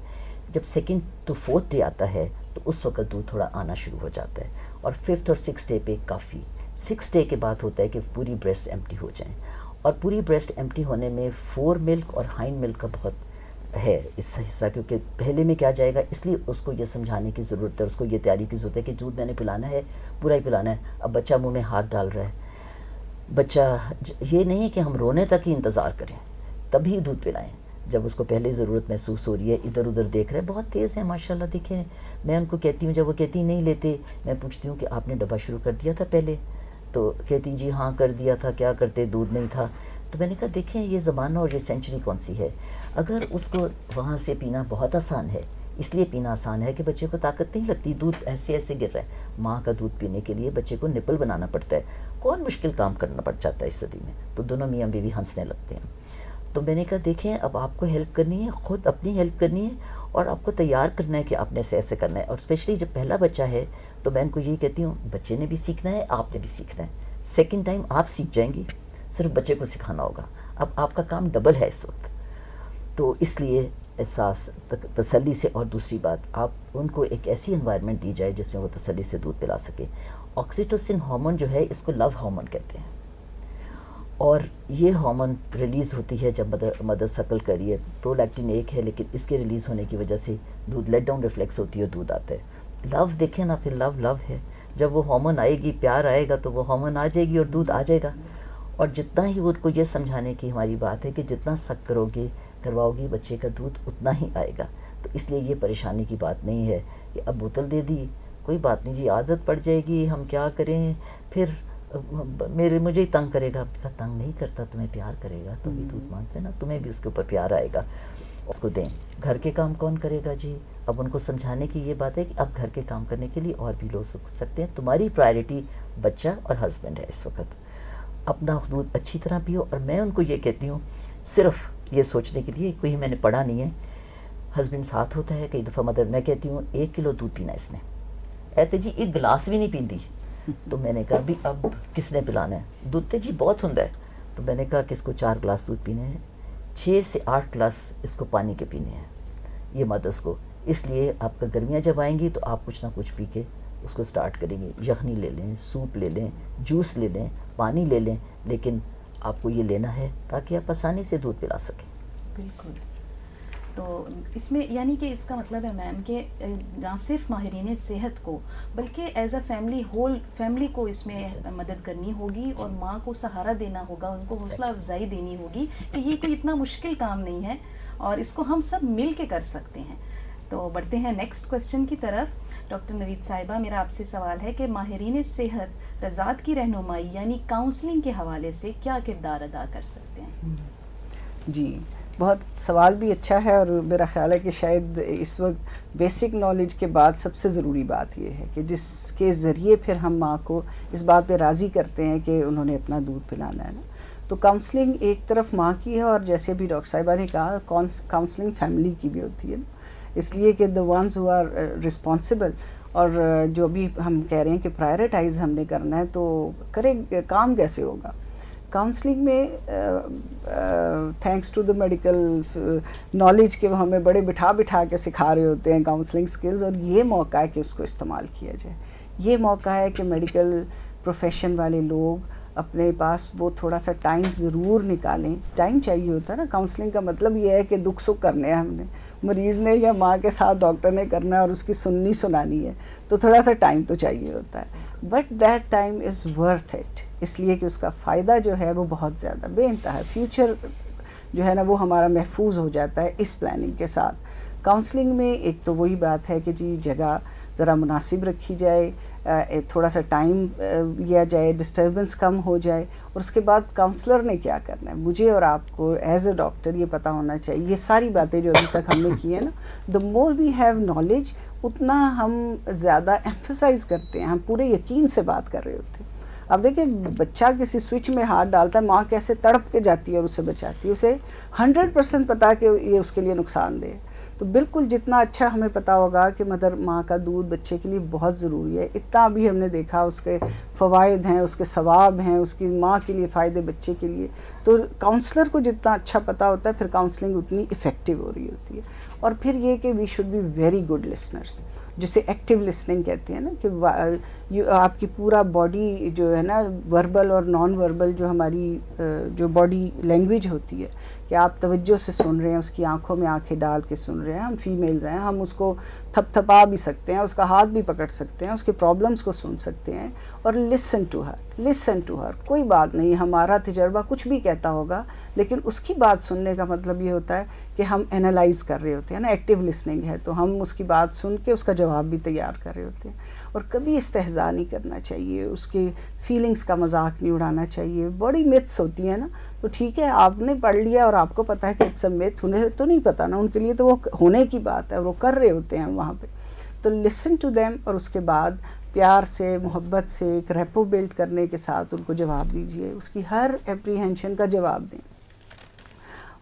A: جب سیکنڈ تو فورتھ ڈے آتا ہے تو اس وقت دودھ تھوڑا آنا شروع ہو جاتا ہے، اور 5th اور 6th ڈے پہ کافی. 6th ڈے کے بعد ہوتا ہے کہ پوری بریسٹ ایمٹی ہو جائیں، اور پوری بریسٹ ایمٹی ہونے میں فور ملک اور ہائنڈ ملک کا بہت ہے اس حصہ، کیونکہ پہلے میں کیا جائے گا، اس لیے اس کو یہ سمجھانے کی ضرورت ہے، اس کو یہ تیاری کی ضرورت ہے کہ دودھ میں نے پلانا ہے، پورا ہی پلانا ہے. اب بچہ منہ میں ہاتھ ڈال رہا ہے، بچہ یہ نہیں کہ ہم رونے تک ہی انتظار کریں تبھی دودھ پلائیں. جب اس کو پہلے ضرورت محسوس ہو رہی ہے، ادھر ادھر دیکھ رہے ہیں، بہت تیز ہے ماشاءاللہ. دیکھیں میں ان کو کہتی ہوں، جب وہ کہتی نہیں لیتے، میں پوچھتی ہوں کہ آپ نے ڈبہ شروع کر دیا تھا پہلے، تو کہتی جی ہاں کر دیا تھا، کیا کرتے، دودھ نہیں تھا. تو میں نے کہا دیکھیں یہ زمانہ اور یہ سینچری کون سی ہے. اگر اس کو وہاں سے پینا بہت آسان ہے، اس لیے پینا آسان ہے کہ بچے کو طاقت نہیں لگتی، دودھ ایسے ایسے گر رہا ہے. ماں کا دودھ پینے کے لیے بچے کو نپل بنانا پڑتا ہے، کون مشکل کام کرنا پڑ جاتا ہے اس صدی میں. تو دونوں میاں بیوی ہنسنے لگتے ہیں. تو میں نے کہا دیکھیں اب آپ کو ہیلپ کرنی ہے، خود اپنی ہیلپ کرنی ہے، اور آپ کو تیار کرنا ہے کہ آپ نے ایسے کرنا ہے. اور اسپیشلی جب پہلا بچہ ہے تو میں ان کو یہی کہتی ہوں بچے نے بھی سیکھنا ہے، آپ نے بھی سیکھنا ہے. سیکنڈ ٹائم آپ سیکھ جائیں گی، صرف بچے کو سکھانا ہوگا. اب آپ کا کام ڈبل ہے اس وقت. تو اس لیے احساس تسلی سے، اور دوسری بات آپ ان کو ایک ایسی انوائرمنٹ دی جائے جس میں وہ تسلی سے دودھ پلا سکے. آکسیٹوسن ہارمون جو ہے اس کو لو ہارمون کہتے ہیں، اور یہ ہارمون ریلیز ہوتی ہے جب مدر سکل کری ہے. پرولیکٹین ایک ہے، لیکن اس کے ریلیز ہونے کی وجہ سے دودھ لیٹ ڈاؤن ریفلیکس ہوتی ہے اور دودھ آتا ہے. لو دیکھیں نا، پھر لو ہے، جب وہ ہارمون آئے گی، پیار آئے گا تو وہ ہارمون آ جائے گی اور دودھ آ جائے گا. اور جتنا ہی ان کو یہ سمجھانے کی ہماری بات ہے کہ جتنا سخت کرو گے کرواؤ گی بچے کا دودھ اتنا ہی آئے گا. تو اس لیے یہ پریشانی کی بات نہیں ہے کہ اب بوتل دے دی، کوئی بات نہیں جی، عادت پڑ جائے گی، ہم کیا کریں، پھر مجھے ہی تنگ کرے گا. کہا تنگ نہیں کرتا، تمہیں پیار کرے گا تو بھی دودھ مانگتے نا، تمہیں بھی اس کے اوپر پیار آئے گا. اس کو دیں. گھر کے کام کون کرے گا جی؟ اب ان کو سمجھانے کی یہ بات ہے کہ اب گھر کے کام کرنے کے لیے اور بھی لوگ سکتے ہیں. تمہاری پرائرٹی بچہ اور ہسبینڈ ہے اس وقت. اپنا دودھ اچھی طرح پیو. اور میں ان کو یہ کہتی ہوں، صرف یہ سوچنے کے لیے کوئی میں نے پڑھا نہیں ہے، ہسبینڈ ساتھ ہوتا ہے. کئی دفعہ مدر میں کہتی ہوں 1 کلو دودھ پینا اس نے، ایتے جی 1 گلاس بھی نہیں پیندی. تو میں نے کہا بھی اب کس نے پلانا ہے، دودھ تے جی بہت ہوندا ہے. تو میں نے کہا کہ اس کو 4 گلاس دودھ پینے ہیں، 6 سے 8 گلاس اس کو پانی کے پینے ہیں، یہ مدرس کو. اس لیے آپ کا گرمیاں جب آئیں گی تو آپ کچھ نہ کچھ پی کے اس کو سٹارٹ کریں گے. یخنی لے لیں، سوپ لے لیں، جوس لے لیں، پانی لے لیں، لیکن آپ کو یہ لینا ہے تاکہ آپ آسانی سے دودھ پلا سکیں.
B: بالکل. تو اس میں یعنی کہ اس کا مطلب ہے میم کہ نہ صرف ماہرین صحت کو بلکہ as a family, whole family کو اس میں مدد کرنی ہوگی، اور ماں کو سہارا دینا ہوگا، ان کو حوصلہ افزائی دینی ہوگی کہ یہ کوئی اتنا مشکل کام نہیں ہے اور اس کو ہم سب مل کے کر سکتے ہیں. تو بڑھتے ہیں نیکسٹ کوسچن کی طرف. ڈاکٹر نوید صاحبہ، میرا آپ سے سوال ہے کہ ماہرین صحت رضاعت کی رہنمائی یعنی کاؤنسلنگ کے حوالے سے کیا کردار ادا کر سکتے ہیں؟
C: جی، بہت سوال بھی اچھا ہے، اور میرا خیال ہے کہ شاید اس وقت بیسک نالج کے بعد سب سے ضروری بات یہ ہے کہ جس کے ذریعے پھر ہم ماں کو اس بات پہ راضی کرتے ہیں کہ انہوں نے اپنا دودھ پلانا ہے نا. تو کاؤنسلنگ ایک طرف ماں کی ہے، اور جیسے بھی ڈاکٹر صاحبہ نے کہا کاؤنسلنگ فیملی کی بھی ہوتی ہے نا، اس لیے کہ the ones who are responsible، اور جو بھی ہم کہہ رہے ہیں کہ پرائرٹائز ہم نے کرنا ہے، تو کریں کام کیسے ہوگا. کاؤنسلنگ میں thanks to the medical knowledge کے وہ ہمیں بڑے بٹھا کے سکھا رہے ہوتے ہیں کاؤنسلنگ سکلز، اور یہ موقع ہے کہ اس کو استعمال کیا جائے. یہ موقع ہے کہ میڈیکل پروفیشن والے لوگ اپنے پاس وہ تھوڑا سا ٹائم ضرور نکالیں. ٹائم چاہیے ہوتا ہے نا، کاؤنسلنگ کا مطلب یہ ہے کہ دکھ سکھ کرنے ہیں ہم نے، مریض نے یا ماں کے ساتھ ڈاکٹر نے کرنا ہے اور اس کی سنانی ہے، تو تھوڑا سا ٹائم تو چاہیے ہوتا ہے. But that time is worth it, اس لیے کہ اس کا فائدہ جو ہے وہ بہت زیادہ بے انتہا ہے. فیوچر جو ہے نا وہ ہمارا محفوظ ہو جاتا ہے اس پلاننگ کے ساتھ. کاؤنسلنگ میں ایک تو وہی بات ہے کہ جی جگہ ذرا مناسب رکھی جائے، تھوڑا سا ٹائم لیا جائے، ڈسٹربنس کم ہو جائے، اور اس کے بعد کاؤنسلر نے کیا کرنا ہے. مجھے اور آپ کو ایز اے ڈاکٹر یہ پتہ ہونا چاہیے. یہ ساری باتیں جو ابھی تک ہم نے کی ہیں نا، دا مور وی ہیو نالج اتنا ہم زیادہ ایمفسائز کرتے ہیں، ہم پورے یقین سے بات کر رہے ہوتے ہیں. اب دیکھیں بچہ کسی سوئچ میں ہاتھ ڈالتا ہے، ماں کیسے تڑپ کے جاتی ہے اور اسے بچاتی ہے، اسے 100% پتا کہ یہ اس کے لیے نقصان دہ ہے. تو بالکل جتنا اچھا ہمیں پتہ ہوگا کہ ماں کا دودھ بچے کے لیے بہت ضروری ہے، اتنا بھی ہم نے دیکھا اس کے فوائد ہیں، اس کے ثواب ہیں، اس کی ماں کے لیے فائدے بچے کے لیے. تو کاؤنسلر کو جتنا اچھا پتہ ہوتا ہے، پھر کاؤنسلنگ اتنی افیکٹو ہو رہی ہوتی ہے. اور پھر یہ کہ we should be very good listeners, جسے ایکٹیو لسننگ کہتے ہیں نا، کہ آپ کی پورا باڈی جو ہے نا، وربل اور نان وربل جو ہماری جو باڈی لینگویج ہوتی ہے، کہ آپ توجہ سے سن رہے ہیں، اس کی آنکھوں میں آنکھیں ڈال کے سن رہے ہیں. ہم فیمیلز ہیں، ہم اس کو تھپ تھپا بھی سکتے ہیں، اس کا ہاتھ بھی پکڑ سکتے ہیں، اس کے پرابلمس کو سن سکتے ہیں، اور لسن ٹو ہر. کوئی بات نہیں، ہمارا تجربہ کچھ بھی کہتا ہوگا، لیکن اس کی بات سننے کا مطلب یہ ہوتا ہے کہ ہم انالائز کر رہے ہوتے ہیں نا. ایکٹیو لسننگ ہے تو ہم اس کی بات سن کے اس کا جواب بھی تیار کر رہے ہوتے ہیں. اور کبھی استہزاء نہیں کرنا چاہیے، اس کے فیلنگز کا مذاق نہیں اڑانا چاہیے. بڑی میتھس ہوتی ہیں نا، تو ٹھیک ہے آپ نے پڑھ لیا اور آپ کو پتہ ہے کہ اٹس اے میتھ، انہیں تو نہیں پتہ نا، ان کے لیے تو وہ ہونے کی بات ہے اور وہ کر رہے ہوتے ہیں وہاں پہ. تو لسن ٹو دیم، اور اس کے بعد پیار سے، محبت سے، ایک ریپو بلڈ کرنے کے ساتھ ان کو جواب دیجیے، اس کی ہر اپریہنشن کا جواب دیں.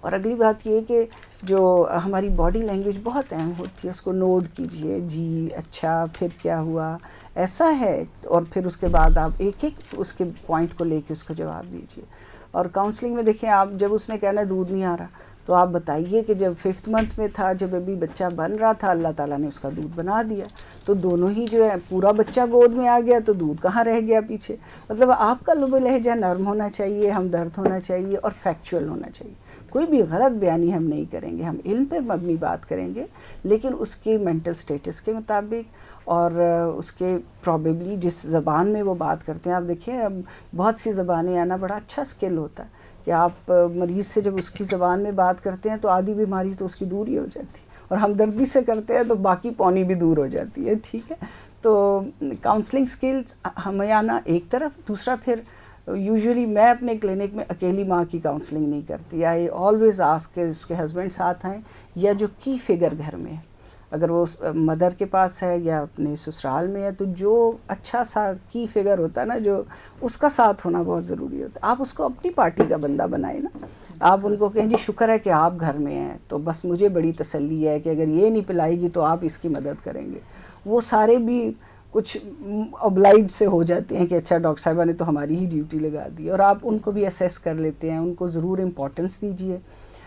C: اور اگلی بات یہ کہ جو ہماری باڈی لینگویج بہت اہم ہوتی ہے، اس کو نوٹ کیجئے. جی اچھا، پھر کیا ہوا، ایسا ہے، اور پھر اس کے بعد آپ ایک اس کے پوائنٹ کو لے کے اس کو جواب دیجئے. اور کاؤنسلنگ میں دیکھیں، آپ جب اس نے کہنا دودھ نہیں آ رہا، تو آپ بتائیے کہ جب 5th منتھ میں تھا، جب ابھی بچہ بن رہا تھا، اللہ تعالیٰ نے اس کا دودھ بنا دیا، تو دونوں ہی جو ہے پورا بچہ گود میں آ گیا، تو دودھ کہاں رہ گیا پیچھے. مطلب آپ کا لب و لہجہ نرم ہونا چاہیے، ہمدرد ہونا چاہیے، اور فیکچول ہونا چاہیے. کوئی بھی غلط بیانی ہم نہیں کریں گے، ہم علم پر مبنی بات کریں گے، لیکن اس کے مینٹل سٹیٹس کے مطابق، اور اس کے پروبیبلی جس زبان میں وہ بات کرتے ہیں. آپ دیکھیں بہت سی زبانیں آنا بڑا اچھا سکل ہوتا ہے کہ آپ مریض سے جب اس کی زبان میں بات کرتے ہیں تو آدھی بیماری تو اس کی دور ہی ہو جاتی ہے، اور ہمدردی سے کرتے ہیں تو باقی پونی بھی دور ہو جاتی ہے. ٹھیک ہے، تو کاؤنسلنگ سکلز ہمیں آنا ایک طرف. دوسرا پھر یوزلی میں اپنے کلینک میں اکیلی ماں کی کاؤنسلنگ نہیں کرتی. آئی آلویز آسک کہ اس کے ہسبینڈ ساتھ آئیں، یا جو کی فگر گھر میں ہے، اگر وہ مدر کے پاس ہے یا اپنے سسرال میں ہے، تو جو اچھا سا کی فگر ہوتا ہے نا، جو اس کا ساتھ ہونا بہت ضروری ہوتا ہے. آپ اس کو اپنی پارٹی کا بندہ بنائیں نا. آپ ان کو کہیں جی شکر ہے کہ آپ گھر میں ہیں، تو بس مجھے بڑی تسلی ہے کہ اگر یہ نہیں پلائے گی تو آپ اس کی مدد کریں گے. وہ سارے بھی کچھ اوبلائج سے ہو جاتے ہیں کہ اچھا ڈاکٹر صاحبہ نے تو ہماری ہی ڈیوٹی لگا دی. اور آپ ان کو بھی اسیس کر لیتے ہیں، ان کو ضرور امپورٹنس دیجیے،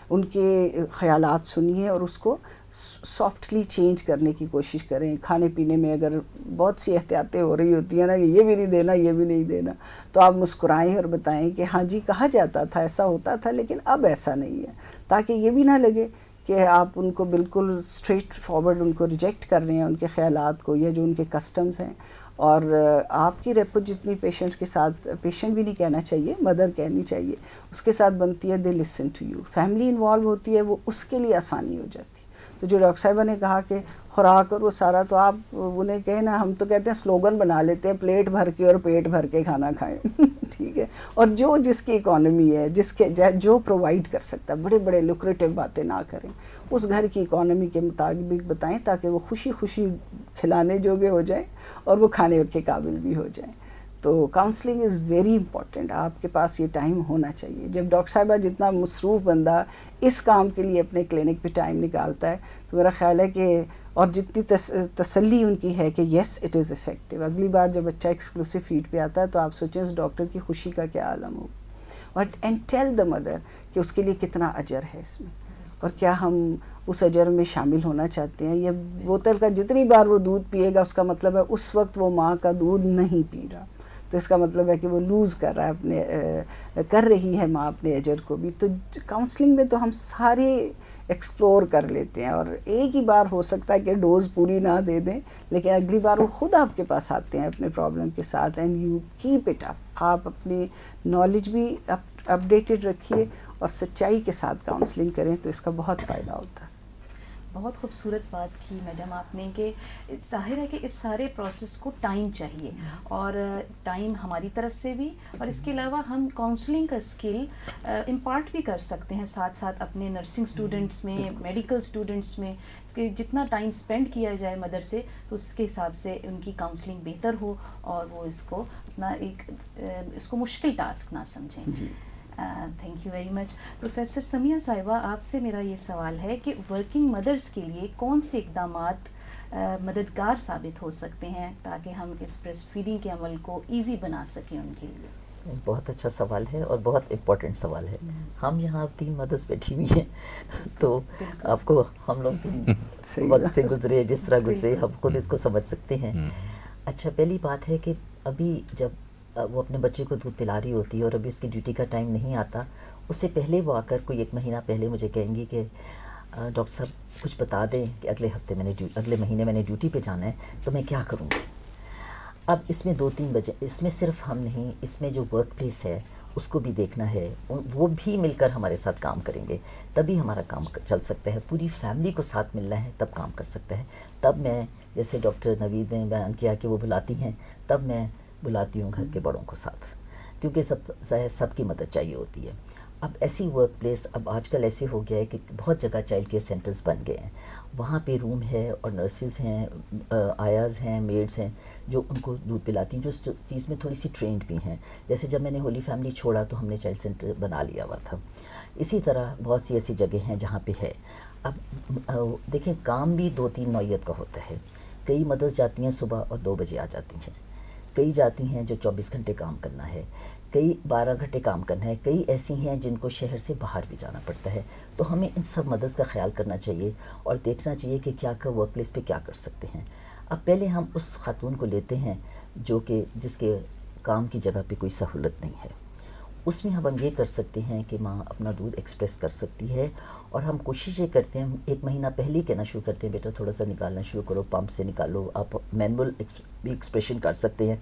C: ان کے خیالات سنیے، اور اس کو سافٹلی چینج کرنے کی کوشش کریں. کھانے پینے میں اگر بہت سی احتیاطیں ہو رہی ہوتی ہیں نا، کہ یہ بھی نہیں دینا، یہ بھی نہیں دینا، تو آپ مسکرائیں اور بتائیں کہ ہاں جی کہا جاتا تھا، ایسا ہوتا تھا، لیکن اب ایسا نہیں ہے. تاکہ یہ بھی نہ لگے کہ آپ ان کو بالکل اسٹریٹ فارورڈ ان کو ریجیکٹ کر رہے ہیں، ان کے خیالات کو، یا جو ان کے کسٹمز ہیں. اور آپ کی ریپو جتنی پیشنٹ کے ساتھ، پیشنٹ بھی نہیں کہنا چاہیے، مدر کہنی چاہیے، اس کے ساتھ بنتی ہے، they listen to you. Family involve ہوتی ہے، وہ اس کے لیے آسانی ہو جاتی ہے. تو جو ڈاکٹر صاحبہ نے کہا کہ خوراک اور وہ سارا، تو آپ انہیں کہیں نا، ہم تو کہتے ہیں سلوگن بنا لیتے ہیں، پلیٹ بھر کے اور پیٹ بھر کے کھانا کھائیں ٹھیک ہے. اور جو جس کی اکانومی ہے، جس کے جو پرووائڈ کر سکتا ہے، بڑے بڑے لوکریٹو باتیں نہ کریں، اس گھر کی اکانومی کے مطابق بتائیں تاکہ وہ خوشی خوشی کھلانے جوگے ہو جائیں اور وہ کھانے کے قابل بھی ہو جائیں. تو کاؤنسلنگ از ویری امپورٹنٹ. آپ کے پاس یہ ٹائم ہونا چاہیے. جب ڈاکٹر صاحبہ جتنا مصروف بندہ اس کام کے لیے اپنے کلینک پہ ٹائم نکالتا ہے، تو میرا خیال ہے کہ، اور جتنی تسلی ان کی ہے کہ یس اٹ از افیکٹو، اگلی بار جب بچہ ایکسکلوسیو فیڈ پہ آتا ہے تو آپ سوچیں اس ڈاکٹر کی خوشی کا کیا عالم ہو. اینڈ ٹیل دا مدر کہ اس کے لیے کتنا اجر ہے اس میں، اور کیا ہم اس اجر میں شامل ہونا چاہتے ہیں. یہ بوتل کا جتنی بار وہ دودھ پیے گا، اس کا مطلب ہے اس وقت وہ ماں کا دودھ نہیں پی رہا، تو اس کا مطلب ہے کہ وہ لوز کر رہا ہے کر رہی ہے ماں اپنے اجر کو بھی. تو کاؤنسلنگ میں تو ہم سارے ایکسپلور کر لیتے ہیں، اور ایک ہی بار ہو سکتا ہے کہ ڈوز پوری نہ دے دیں، لیکن اگلی بار وہ خود آپ کے پاس آتے ہیں اپنے پرابلم کے ساتھ. And you keep it up. آپ اپنی نالج بھی اپڈیٹڈ رکھیے اور سچائی کے ساتھ کاؤنسلنگ کریں تو اس کا بہت فائدہ ہوتا ہے.
B: بہت خوبصورت بات کی میڈم آپ نے کہ ظاہر ہے کہ اس سارے پروسیس کو ٹائم چاہیے، اور ٹائم ہماری طرف سے بھی، اور اس کے علاوہ ہم کاؤنسلنگ کا اسکل امپارٹ بھی کر سکتے ہیں ساتھ ساتھ اپنے نرسنگ اسٹوڈنٹس میں، میڈیکل اسٹوڈنٹس میں، کہ جتنا ٹائم اسپینڈ کیا جائے مدر سے تو اس کے حساب سے ان کی کاؤنسلنگ بہتر ہو، اور وہ اس کو اپنا اس کو مشکل ٹاسک نہ سمجھیں. Thank you very much. Professor Sumaiya صاحبہ، آپ سے میرا یہ سوال ہے کہ ورکنگ مدرس کے لیے کون سے اقدامات مددگار ثابت ہو سکتے ہیں تاکہ ہم اس بریسٹ فیڈنگ کے عمل کو ایزی بنا سکیں ان کے لیے؟
A: بہت اچھا سوال ہے اور بہت امپورٹنٹ سوال ہے. ہم یہاں 3 مدرس بیٹھی ہوئی ہیں، تو آپ کو ہم لوگ وقت سے گزرے جس طرح گزرے ہم خود اس کو سمجھ سکتے ہیں. اچھا، پہلی بات ہے کہ ابھی جب وہ اپنے بچے کو دودھ پلا رہی ہوتی ہے اور ابھی اس کی ڈیوٹی کا ٹائم نہیں آتا، اس سے پہلے وہ آ کر کوئی 1 مہینہ پہلے مجھے کہیں گی کہ ڈاکٹر صاحب کچھ بتا دیں کہ اگلے مہینے میں نے ڈیوٹی پہ جانا ہے تو میں کیا کروں گی. اب اس میں 2-3 بجے، اس میں صرف ہم نہیں، اس میں جو ورک پلیس ہے اس کو بھی دیکھنا ہے، وہ بھی مل کر ہمارے ساتھ کام کریں گے تبھی ہمارا کام چل سکتا ہے. پوری فیملی کو ساتھ ملنا ہے تب کام کر سکتا ہے. تب میں، جیسے ڈاکٹر نوید نے بیان کیا کہ وہ بلاتی ہیں، تب میں بلاتی ہوں گھر کے بڑوں کو ساتھ، کیونکہ سب کی مدد چاہیے ہوتی ہے. اب ایسی ورک پلیس اب آج کل ایسے ہو گیا ہے کہ بہت جگہ چائلڈ کیئر سینٹرز بن گئے ہیں، وہاں پہ روم ہے اور نرسز ہیں، آیاز ہیں، میڈز ہیں جو ان کو دودھ پلاتی ہیں، جو اس چیز میں تھوڑی سی ٹرینڈ بھی ہیں. جیسے جب میں نے ہولی فیملی چھوڑا تو ہم نے چائلڈ سینٹر بنا لیا ہوا تھا. اسی طرح بہت سی ایسی جگہ ہیں جہاں پہ ہے. اب دیکھیں، کام بھی 2-3 نوعیت کا ہوتا ہے. کئی مدرس جاتی ہیں صبح اور 2 بجے آ جاتی ہیں، کئی جاتی ہیں جو 24 گھنٹے کام کرنا ہے، کئی 12 گھنٹے کام کرنا ہے، کئی ایسی ہیں جن کو شہر سے باہر بھی جانا پڑتا ہے. تو ہمیں ان سب مدرس کا خیال کرنا چاہیے اور دیکھنا چاہیے کہ کیا ورک پلیس پہ کیا کر سکتے ہیں. اب پہلے ہم اس خاتون کو لیتے ہیں جس کے کام کی جگہ پہ کوئی سہولت نہیں ہے. اس میں ہم یہ کر سکتے ہیں کہ ماں اپنا دودھ ایکسپریس کر سکتی ہے، اور ہم کوشش یہ کرتے ہیں، 1 مہینہ پہلے ہی کہنا شروع کرتے ہیں بیٹا تھوڑا سا نکالنا شروع کرو، پمپ سے نکالو. آپ مینول بھی ایکسپریشن کر سکتے ہیں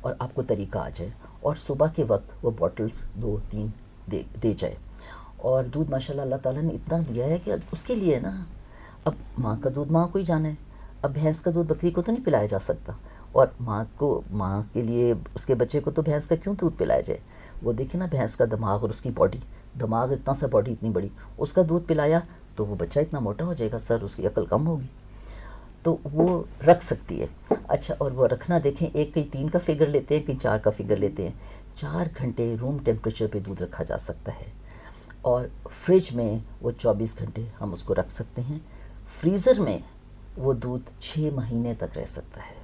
A: اور آپ کو طریقہ آ جائے، اور صبح کے وقت وہ بوٹلز 2-3 دے جائے. اور دودھ ماشاءاللہ اللہ تعالیٰ نے اتنا دیا ہے کہ اس کے لیے نا، اب ماں کا دودھ ماں کو ہی جانا ہے. اب بھینس کا دودھ بکری کو تو نہیں پلایا جا سکتا، اور ماں کے لیے اس کے بچے کو تو بھینس کا کیوں دودھ پلایا جائے. وہ دیکھیں نا، بھینس کا دماغ اور اس کی باڈی، دماغ اتنا سا، باڈی اتنی بڑی، اس کا دودھ پلایا تو وہ بچہ اتنا موٹا ہو جائے گا سر، اس کی عقل کم ہوگی. تو وہ رکھ سکتی ہے. اچھا، اور وہ رکھنا دیکھیں، کئی 3 کا فگر لیتے ہیں، کئی 4 کا فگر لیتے ہیں. 4 گھنٹے روم ٹیمپریچر پہ دودھ رکھا جا سکتا ہے، اور فریج میں وہ 24 گھنٹے ہم اس کو رکھ سکتے ہیں. فریزر میں وہ دودھ 6 مہینے تک رہ سکتا ہے.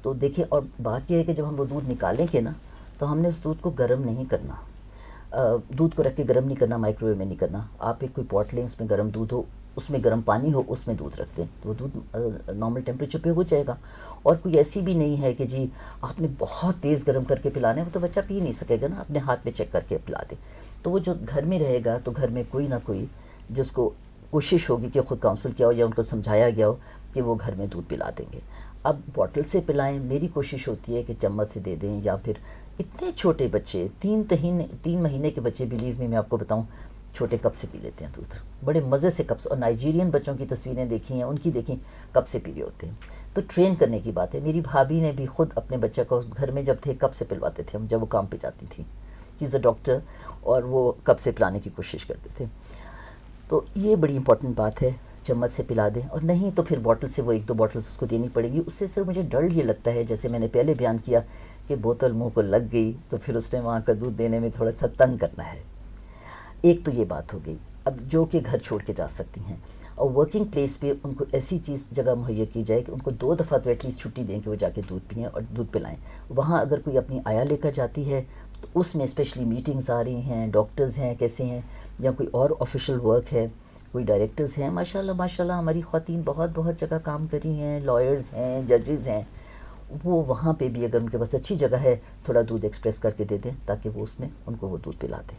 A: تو دیکھیں، اور بات یہ ہے کہ جب ہم وہ دودھ نکالیں گے نا، تو ہم نے اس دودھ کو گرم نہیں کرنا، دودھ کو رکھ کے گرم نہیں کرنا، مائکرو ویو میں نہیں کرنا. آپ ایک کوئی پاٹ لیں، اس میں گرم دودھ ہو، اس میں گرم پانی ہو، اس میں دودھ رکھ دیں تو وہ دودھ نارمل ٹیمپریچر پہ ہو جائے گا. اور کوئی ایسی بھی نہیں ہے کہ جی آپ نے بہت تیز گرم کر کے پلانا ہے، وہ تو بچہ پی نہیں سکے گا نا، اپنے ہاتھ میں چیک کر کے پلا دیں. تو وہ جو گھر میں رہے گا، تو گھر میں کوئی نہ کوئی جس کو کوشش ہوگی کہ خود کاؤنسل کیا ہو یا ان کو سمجھایا گیا ہو کہ وہ گھر میں دودھ پلا دیں گے. اب بوٹل سے پلائیں، میری کوشش ہوتی ہے کہ چمچ سے دے دیں، یا پھر اتنے چھوٹے بچے 3 مہینے کے بچے، بلیو میں آپ کو بتاؤں چھوٹے کپ سے پی لیتے ہیں دودھ، بڑے مزے سے کپ سے. اور نائجیرین بچوں کی تصویریں دیکھی ہیں، ان کی دیکھیں کپ سے پی رہے ہوتے ہیں. تو ٹرین کرنے کی بات ہے. میری بھابھی نے بھی خود اپنے بچے کو گھر میں جب تھے کپ سے پلواتے تھے ہم، جب وہ کام پہ جاتی تھی. ہی از اے ڈاکٹر، اور وہ کپ سے پلانے کی کوشش کرتے تھے. تو یہ بڑی امپورٹنٹ بات ہے، چمچ سے پلا دیں، اور نہیں تو پھر بوٹل سے وہ 1-2 بوٹلس اس کو دینی پڑے گی. اس سے صرف مجھے ڈر یہ لگتا ہے، جیسے میں نے پہلے بیان کیا کہ بوتل منہ کو لگ گئی تو پھر اس نے وہاں کا دودھ دینے میں تھوڑا سا تنگ کرنا ہے. ایک تو یہ بات ہو گئی. اب جو کہ گھر چھوڑ کے جا سکتی ہیں، اور ورکنگ پلیس پہ ان کو ایسی چیز جگہ مہیا کی جائے کہ ان کو 2 دفعہ تو ایٹ لیسٹ چھٹی دیں کہ وہ جا کے دودھ پئیں اور دودھ پلائیں. وہاں اگر کوئی اپنی آیا لے کر جاتی ہے تو اس میں اسپیشلی میٹنگز آ رہی ہیں، ڈاکٹرز ہیں کیسے ہیں، یا کوئی اور آفیشیل ورک ہے، کوئی ڈائریکٹرز ہیں. ماشاءاللہ ہماری خواتین بہت جگہ کام کری ہیں، لائرز ہیں، ججز ہیں. وہ وہاں پہ بھی اگر ان کے پاس اچھی جگہ ہے تھوڑا دودھ ایکسپریس کر کے دے دیں تاکہ وہ اس میں ان کو وہ دودھ پلا دیں.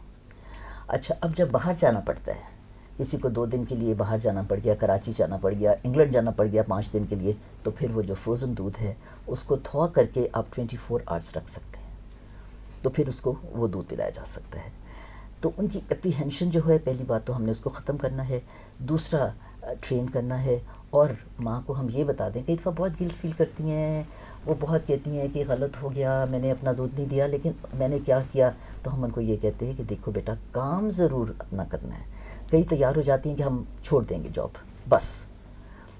A: اچھا، اب جب باہر جانا پڑتا ہے، کسی کو 2 دن کے لیے باہر جانا پڑ گیا، کراچی جانا پڑ گیا، انگلینڈ جانا پڑ گیا 5 دن کے لیے، تو پھر وہ جو فروزن دودھ ہے اس کو تھوا کر کے آپ 24 آورس رکھ سکتے ہیں، تو پھر اس کو وہ دودھ پلایا جا سکتا ہے. تو ان کی اپریہینشن جو ہے، پہلی بات تو ہم نے اس کو ختم کرنا ہے. دوسرا ٹرین کرنا ہے. اور ماں کو ہم یہ بتا دیں، کئی دفعہ بہت گلٹ فیل کرتی ہیں، وہ بہت کہتی ہیں کہ غلط ہو گیا، میں نے اپنا دودھ نہیں دیا، لیکن میں نے کیا کیا. تو ہم ان کو یہ کہتے ہیں کہ دیکھو بیٹا، کام ضرور اپنا کرنا ہے. کئی تیار ہو جاتی ہیں کہ ہم چھوڑ دیں گے جاب بس،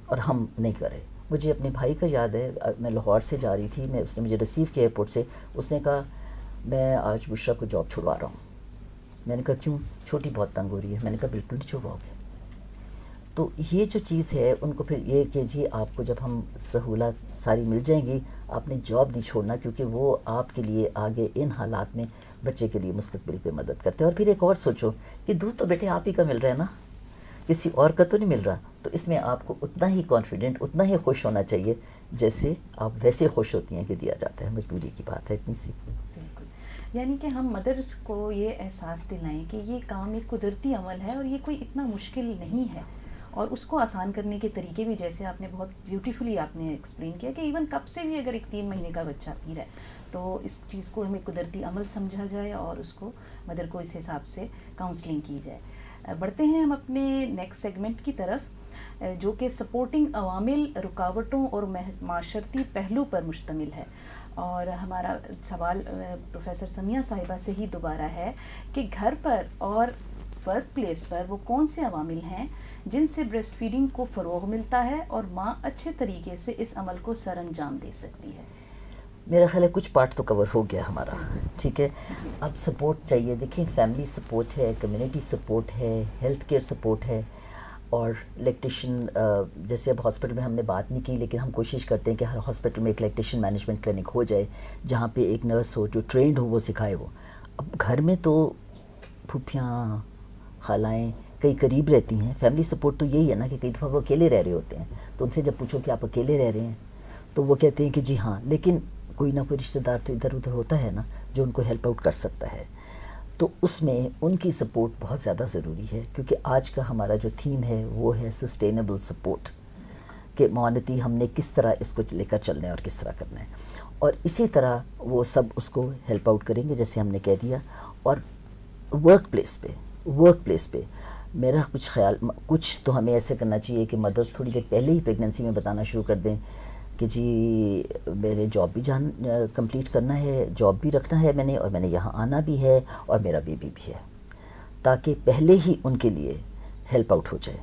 A: اور ہم نہیں کرے. مجھے اپنے بھائی کا یاد ہے، میں لاہور سے جا رہی تھی، اس نے مجھے ریسیو کیا ایئرپورٹ سے. اس نے کہا میں آج بشرا کو جاب چھڑوا رہا ہوں. میں نے کہا کیوں؟ چھوٹی بہت تنگ ہو رہی ہے. میں نے کہا بالکل نہیں چھڑواؤ گے. تو یہ جو چیز ہے ان کو پھر یہ کہ جی آپ کو جب ہم سہولت ساری مل جائیں گی، آپ نے جاب نہیں چھوڑنا، کیونکہ وہ آپ کے لیے آگے ان حالات میں بچے کے لیے مستقبل پہ مدد کرتے ہیں. اور پھر ایک اور سوچو کہ دودھ تو بیٹے آپ ہی کا مل رہا ہے نا، کسی اور کا تو نہیں مل رہا. تو اس میں آپ کو اتنا ہی کانفیڈنٹ، اتنا ہی خوش ہونا چاہیے جیسے آپ ویسے خوش ہوتی ہیں کہ دیا جاتا ہے. مجبوری کی بات ہے اتنی سی.
B: بالکل، یعنی کہ ہم مدرس کو یہ احساس دلائیں کہ یہ کام ایک قدرتی عمل ہے اور یہ کوئی اتنا مشکل نہیں ہے، اور اس کو آسان کرنے کے طریقے بھی جیسے آپ نے بہت بیوٹیفلی آپ نے ایکسپلین کیا کہ ایون کب سے بھی اگر ایک 3 مہینے کا بچہ پی رہا ہے تو اس چیز کو ہمیں قدرتی عمل سمجھا جائے اور اس کو مدر کو اس حساب سے کاؤنسلنگ کی جائے. بڑھتے ہیں ہم اپنے نیکسٹ سیگمنٹ کی طرف، جو کہ سپورٹنگ عوامل، رکاوٹوں اور معاشرتی پہلو پر مشتمل ہے. اور ہمارا سوال پروفیسر سمیہ صاحبہ سے ہی دوبارہ ہے کہ گھر پر اور ورک پلیس پر وہ کون سے عوامل ہیں جن سے بریسٹ فیڈنگ کو فروغ ملتا ہے اور ماں اچھے طریقے سے اس عمل کو سر انجام دے سکتی ہے.
A: میرا خیال ہے کچھ پارٹ تو کور ہو گیا ہمارا، ٹھیک ہے. اب سپورٹ چاہیے. دیکھیں فیملی سپورٹ ہے، کمیونٹی سپورٹ ہے، ہیلتھ کیئر سپورٹ ہے، اور لیکٹیشن جیسے اب ہاسپٹل میں ہم نے بات نہیں کی، لیکن ہم کوشش کرتے ہیں کہ ہر ہاسپٹل میں ایک لیکٹیشن مینجمنٹ کلینک ہو جائے جہاں پہ ایک نرس ہو جو ٹرینڈ ہو، وہ سکھائے وہ. اب گھر میں تو پھوپھیاں، خالائیں کئی قریب رہتی ہیں. فیملی سپورٹ تو یہی ہے نا کہ کئی دفعہ وہ اکیلے رہ رہے ہوتے ہیں، تو ان سے جب پوچھو کہ آپ اکیلے رہ رہے ہیں تو وہ کہتے ہیں کہ جی ہاں، لیکن کوئی نہ کوئی رشتہ دار تو ادھر ادھر ہوتا ہے نا جو ان کو ہیلپ آؤٹ کر سکتا ہے. تو اس میں ان کی سپورٹ بہت زیادہ ضروری ہے، کیونکہ آج کا ہمارا جو تھیم ہے وہ ہے سسٹینیبل سپورٹ، کہ معاونتی ہم نے کس طرح اس کو لے کر چلنا ہے اور کس طرح کرنا ہے. اور اسی طرح وہ سب اس کو ہیلپ آؤٹ کریں گے جیسے ہم نے کہہ دیا. اور ورک پلیس پہ میرا کچھ خیال، کچھ تو ہمیں ایسے کرنا چاہیے کہ مدرس تھوڑی دیر پہلے ہی پریگننسی میں بتانا شروع کر دیں کہ جی میرے جاب بھی کمپلیٹ کرنا ہے، جاب بھی رکھنا ہے میں نے، اور میں نے یہاں آنا بھی ہے، اور میرا بیبی بھی ہے، تاکہ پہلے ہی ان کے لیے ہیلپ آؤٹ ہو جائے.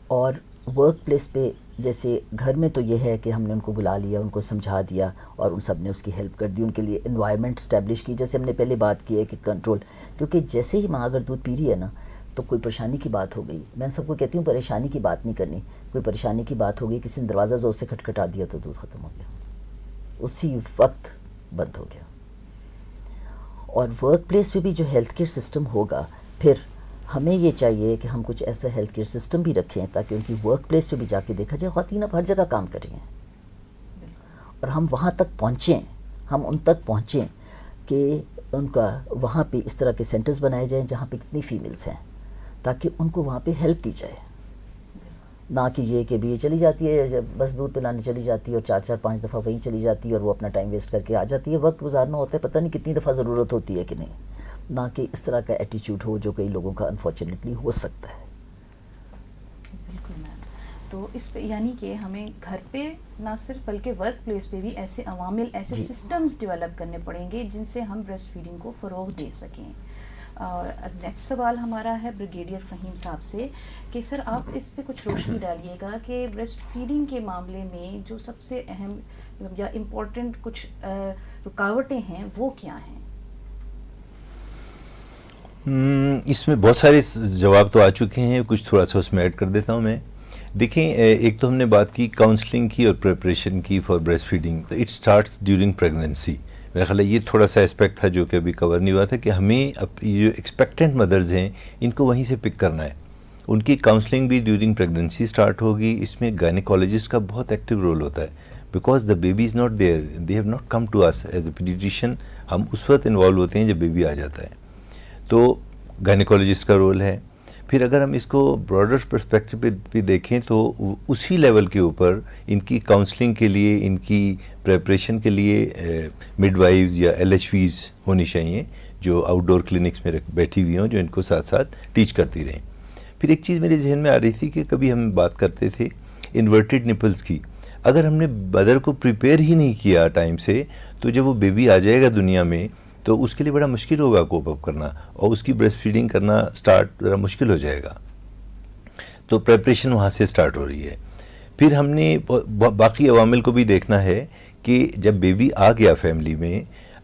A: اور ورک پلیس پہ جیسے گھر میں تو یہ ہے کہ ہم نے ان کو بلا لیا، ان کو سمجھا دیا اور ان سب نے اس کی ہیلپ کر دی، ان کے لیے انوائرمنٹ اسٹیبلش کی جیسے ہم نے پہلے بات کی ہے کہ کنٹرول. کیونکہ جیسے ہی ماں اگر دودھ پی رہی ہے نا تو کوئی پریشانی کی بات ہو گئی، میں سب کو کہتی ہوں پریشانی کی بات نہیں کرنی، کوئی پریشانی کی بات ہو گئی، کسی نے دروازہ زور سے کھٹکھٹا دیا تو دودھ ختم ہو گیا، اسی وقت بند ہو گیا. اور ورک پلیس پہ بھی جو ہیلتھ کیئر سسٹم ہوگا، پھر ہمیں یہ چاہیے کہ ہم کچھ ایسا ہیلتھ کیئر سسٹم بھی رکھیں تاکہ ان کی ورک پلیس پہ بھی جا کے دیکھا جائے خواتین اب ہر جگہ کام کر رہی ہیں، اور ہم وہاں تک پہنچیں، ہم ان تک پہنچیں کہ ان کا وہاں پہ اس طرح کے سینٹرز بنائے جائیں جہاں پہ کتنی فیمیلز ہیں تاکہ ان کو وہاں پہ ہیلپ دی جائے. نہ کہ یہ کہ بھی یہ چلی جاتی ہے بس دودھ پلانے چلی جاتی ہے اور 4-5 دفعہ وہیں چلی جاتی ہے اور وہ اپنا ٹائم ویسٹ کر کے آ جاتی ہے. وقت گزارنا ہوتا ہے، پتہ نہیں کتنی دفعہ ضرورت ہوتی ہے کہ نہیں. نہ کہ اس طرح کا ایٹیچیوڈ ہو جو کئی لوگوں کا انفارچونیٹلی ہو سکتا ہے.
B: بالکل میم. تو اس پہ یعنی کہ ہمیں گھر پہ نہ صرف بلکہ ورک پلیس پہ بھی ایسے عوامل، ایسے سسٹمز ڈیولپ کرنے پڑیں گے جن سے ہم بریسٹ فیڈنگ کو فروغ دے سکیں. اور نیکسٹ سوال ہمارا ہے بریگیڈیئر فہیم صاحب سے کہ سر آپ اس پہ کچھ روشنی ڈالیے گا کہ بریسٹ فیڈنگ کے معاملے میں جو سب سے اہم یا امپورٹنٹ کچھ رکاوٹیں ہیں وہ کیا ہیں؟
D: اس میں بہت سارے جواب تو آ چکے ہیں، کچھ تھوڑا سا اس میں ایڈ کر دیتا ہوں میں. دیکھیں ایک تو ہم نے بات کی کاؤنسلنگ کی اور پریپریشن کی فار بریسٹ فیڈنگ. تو اٹ اسٹارٹس ڈیورنگ پریگننسی. میرا خیال ہے یہ تھوڑا سا اسپیکٹ تھا جو کہ ابھی کور نہیں ہوا تھا کہ ہمیں جو ایکسپیکٹنٹ مدرز ہیں ان کو وہیں سے پک کرنا ہے. ان کی کاؤنسلنگ بھی ڈیورنگ پریگننسی اسٹارٹ ہوگی. اس میں گائنیکالوجسٹ کا بہت ایکٹیو رول ہوتا ہے because the baby is not there, they have not come to us as a paediatrician. ہم اس وقت انوالو ہوتے ہیں جب بیبی آ جاتا ہے، تو گائنیکالوجسٹ کا رول ہے. پھر اگر ہم اس کو براڈر پرسپیکٹو پہ بھی دیکھیں تو اسی لیول کے اوپر ان کی کاؤنسلنگ کے لیے، ان کی پریپریشن کے لیے مڈ وائفز یا LHVs ہونی چاہیے جو آؤٹ ڈور کلینکس میں بیٹھی ہوئی ہوں، جو ان کو ساتھ ساتھ ٹیچ کرتی رہیں. پھر ایک چیز میرے ذہن میں آ رہی تھی کہ کبھی ہم بات کرتے تھے انورٹڈ نپلز کی. اگر ہم نے مدر کو پریپیئر ہی نہیں کیا ٹائم سے تو جب وہ بیبی آ جائے گا دنیا میں تو اس کے لیے بڑا مشکل ہوگا کوپ اپ کرنا، اور اس کی بریسٹ فیڈنگ کرنا سٹارٹ ذرا مشکل ہو جائے گا. تو پریپریشن وہاں سے سٹارٹ ہو رہی ہے. پھر ہم نے باقی عوامل کو بھی دیکھنا ہے کہ جب بیبی آ گیا فیملی میں،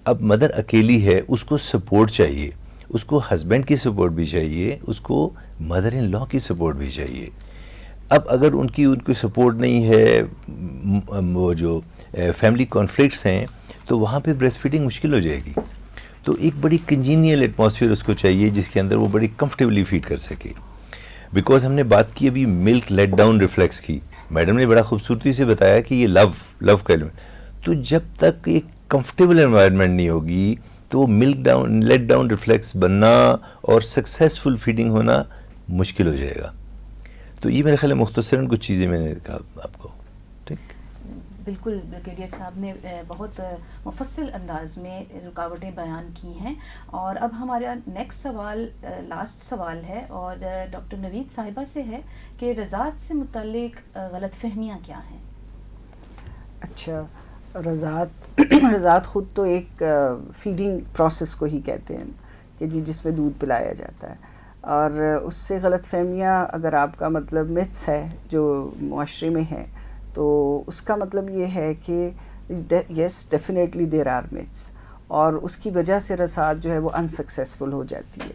D: اب مدر اکیلی ہے، اس کو سپورٹ چاہیے، اس کو ہسبینڈ کی سپورٹ بھی چاہیے، اس کو مدر ان لا کی سپورٹ بھی چاہیے. اب اگر ان کی سپورٹ نہیں ہے، وہ جو فیملی کانفلکٹس ہیں، تو وہاں پہ بریسٹ فیڈنگ مشکل ہو جائے گی. تو ایک بڑی کنجینیل ایٹماسفیئر اس کو چاہیے جس کے اندر وہ بڑی کمفرٹیبلی فیڈ کر سکے. بیکاز ہم نے بات کی ابھی ملک لیٹ ڈاؤن ریفلیکس کی، میڈم نے بڑا خوبصورتی سے بتایا کہ یہ لو کا ایلیمنٹ. تو جب تک ایک کمفرٹیبل انوائرمنٹ نہیں ہوگی تو وہ لیٹ ڈاؤن ریفلیکس بننا اور سکسیزفل فیڈنگ ہونا مشکل ہو جائے گا. تو یہ میرے خیال ہے مختصراً کچھ چیزیں میں نے کہا آپ کو. ٹھیک،
B: بالکل بریگیڈیئر صاحب نے بہت مفصل انداز میں رکاوٹیں بیان کی ہیں. اور اب ہمارا نیکسٹ سوال لاسٹ سوال ہے اور ڈاکٹر نوید صاحبہ سے ہے کہ رضاعت سے متعلق غلط فہمیاں کیا ہیں؟
C: اچھا، رضاعت خود تو ایک فیڈنگ پروسیس کو ہی کہتے ہیں کہ جس میں دودھ پلایا جاتا ہے. اور اس سے غلط فہمیاں اگر آپ کا مطلب متس ہے جو معاشرے میں ہے تو اس کا مطلب یہ ہے کہ یس ڈیفینیٹلی دیر آر متس، اور اس کی وجہ سے رضاعت جو ہے وہ انسکسیسفل ہو جاتی ہے.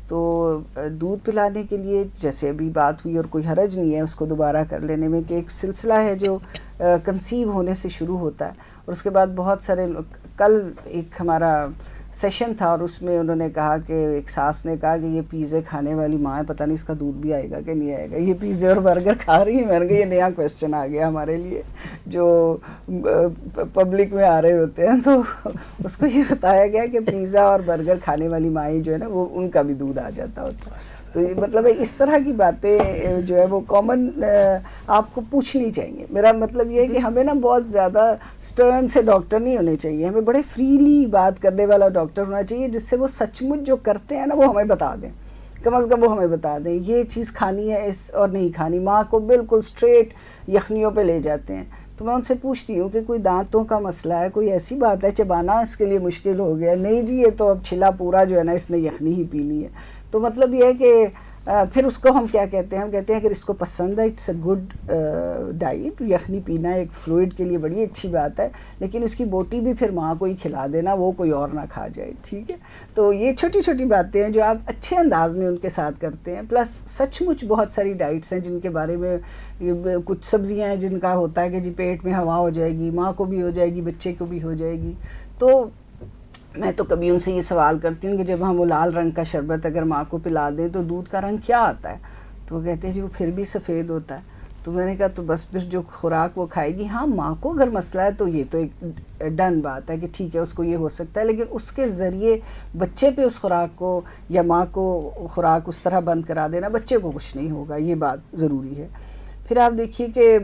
C: تو دودھ پلانے کے لیے جیسے ابھی بات ہوئی اور کوئی حرج نہیں ہے اس کو دوبارہ کر لینے میں کہ ایک سلسلہ ہے جو کنسیو ہونے سے شروع ہوتا ہے، اور اس کے بعد بہت سارے کل ایک ہمارا سیشن تھا اور اس میں انہوں نے کہا کہ ایک ساس نے کہا کہ یہ پیزے کھانے والی ماں ہے، پتہ نہیں اس کا دودھ بھی آئے گا کہ نہیں آئے گا، یہ پیزے اور برگر کھا رہی ہے. میں نے کہا یہ نیا کویسچن آ گیا ہمارے لیے جو پبلک میں آ رہے ہوتے ہیں. تو اس کو یہ بتایا گیا کہ پیزا اور برگر کھانے والی مائیں جو ہے نا وہ ان کا بھی دودھ آ جاتا ہوتا ہے. تو مطلب اس طرح کی باتیں جو ہے وہ کامن آپ کو پوچھنی چاہیے. میرا مطلب یہ ہے کہ ہمیں نا بہت زیادہ سٹرن سے ڈاکٹر نہیں ہونے چاہیے، ہمیں بڑے فریلی بات کرنے والا ڈاکٹر ہونا چاہیے جس سے وہ سچ مچ جو کرتے ہیں نا وہ ہمیں بتا دیں، کم از کم وہ ہمیں بتا دیں یہ چیز کھانی ہے اس اور نہیں کھانی. ماں کو بالکل اسٹریٹ یخنیوں پہ لے جاتے ہیں. تو میں ان سے پوچھتی ہوں کہ کوئی دانتوں کا مسئلہ ہے، کوئی ایسی بات ہے چبانا اس کے لیے مشکل ہو گیا؟ نہیں جی یہ تو اب چھلا پورا جو ہے نا اس نے یخنی ہی پینی ہے. تو مطلب یہ ہے کہ پھر اس کو ہم کیا کہتے ہیں، ہم کہتے ہیں کہ اس کو پسند ہے، اٹس اے گڈ ڈائٹ. یخنی پینا ایک فلوئڈ کے لیے بڑی اچھی بات ہے، لیکن اس کی بوٹی بھی پھر ماں کو ہی کھلا دینا، وہ کوئی اور نہ کھا جائے. ٹھیک ہے، تو یہ چھوٹی چھوٹی باتیں ہیں جو آپ اچھے انداز میں ان کے ساتھ کرتے ہیں. پلس سچ مچ بہت ساری ڈائٹس ہیں جن کے بارے میں، کچھ سبزیاں ہیں جن کا ہوتا ہے کہ جی پیٹ میں ہوا ہو جائے گی، ماں کو بھی ہو جائے گی، بچے کو بھی ہو جائے گی. تو میں تو کبھی ان سے یہ سوال کرتی ہوں کہ جب ہم وہ لال رنگ کا شربت اگر ماں کو پلا دیں تو دودھ کا رنگ کیا آتا ہے؟ تو وہ کہتے ہیں جی وہ پھر بھی سفید ہوتا ہے. تو میں نے کہا تو بس پھر جو خوراک وہ کھائے گی، ہاں ماں کو اگر مسئلہ ہے تو یہ تو ایک ڈن بات ہے کہ ٹھیک ہے اس کو یہ ہو سکتا ہے، لیکن اس کے ذریعے بچے پہ اس خوراک کو یا ماں کو خوراک اس طرح بند کرا دینا بچے کو کچھ نہیں ہوگا، یہ بات ضروری ہے. پھر آپ دیکھیے کہ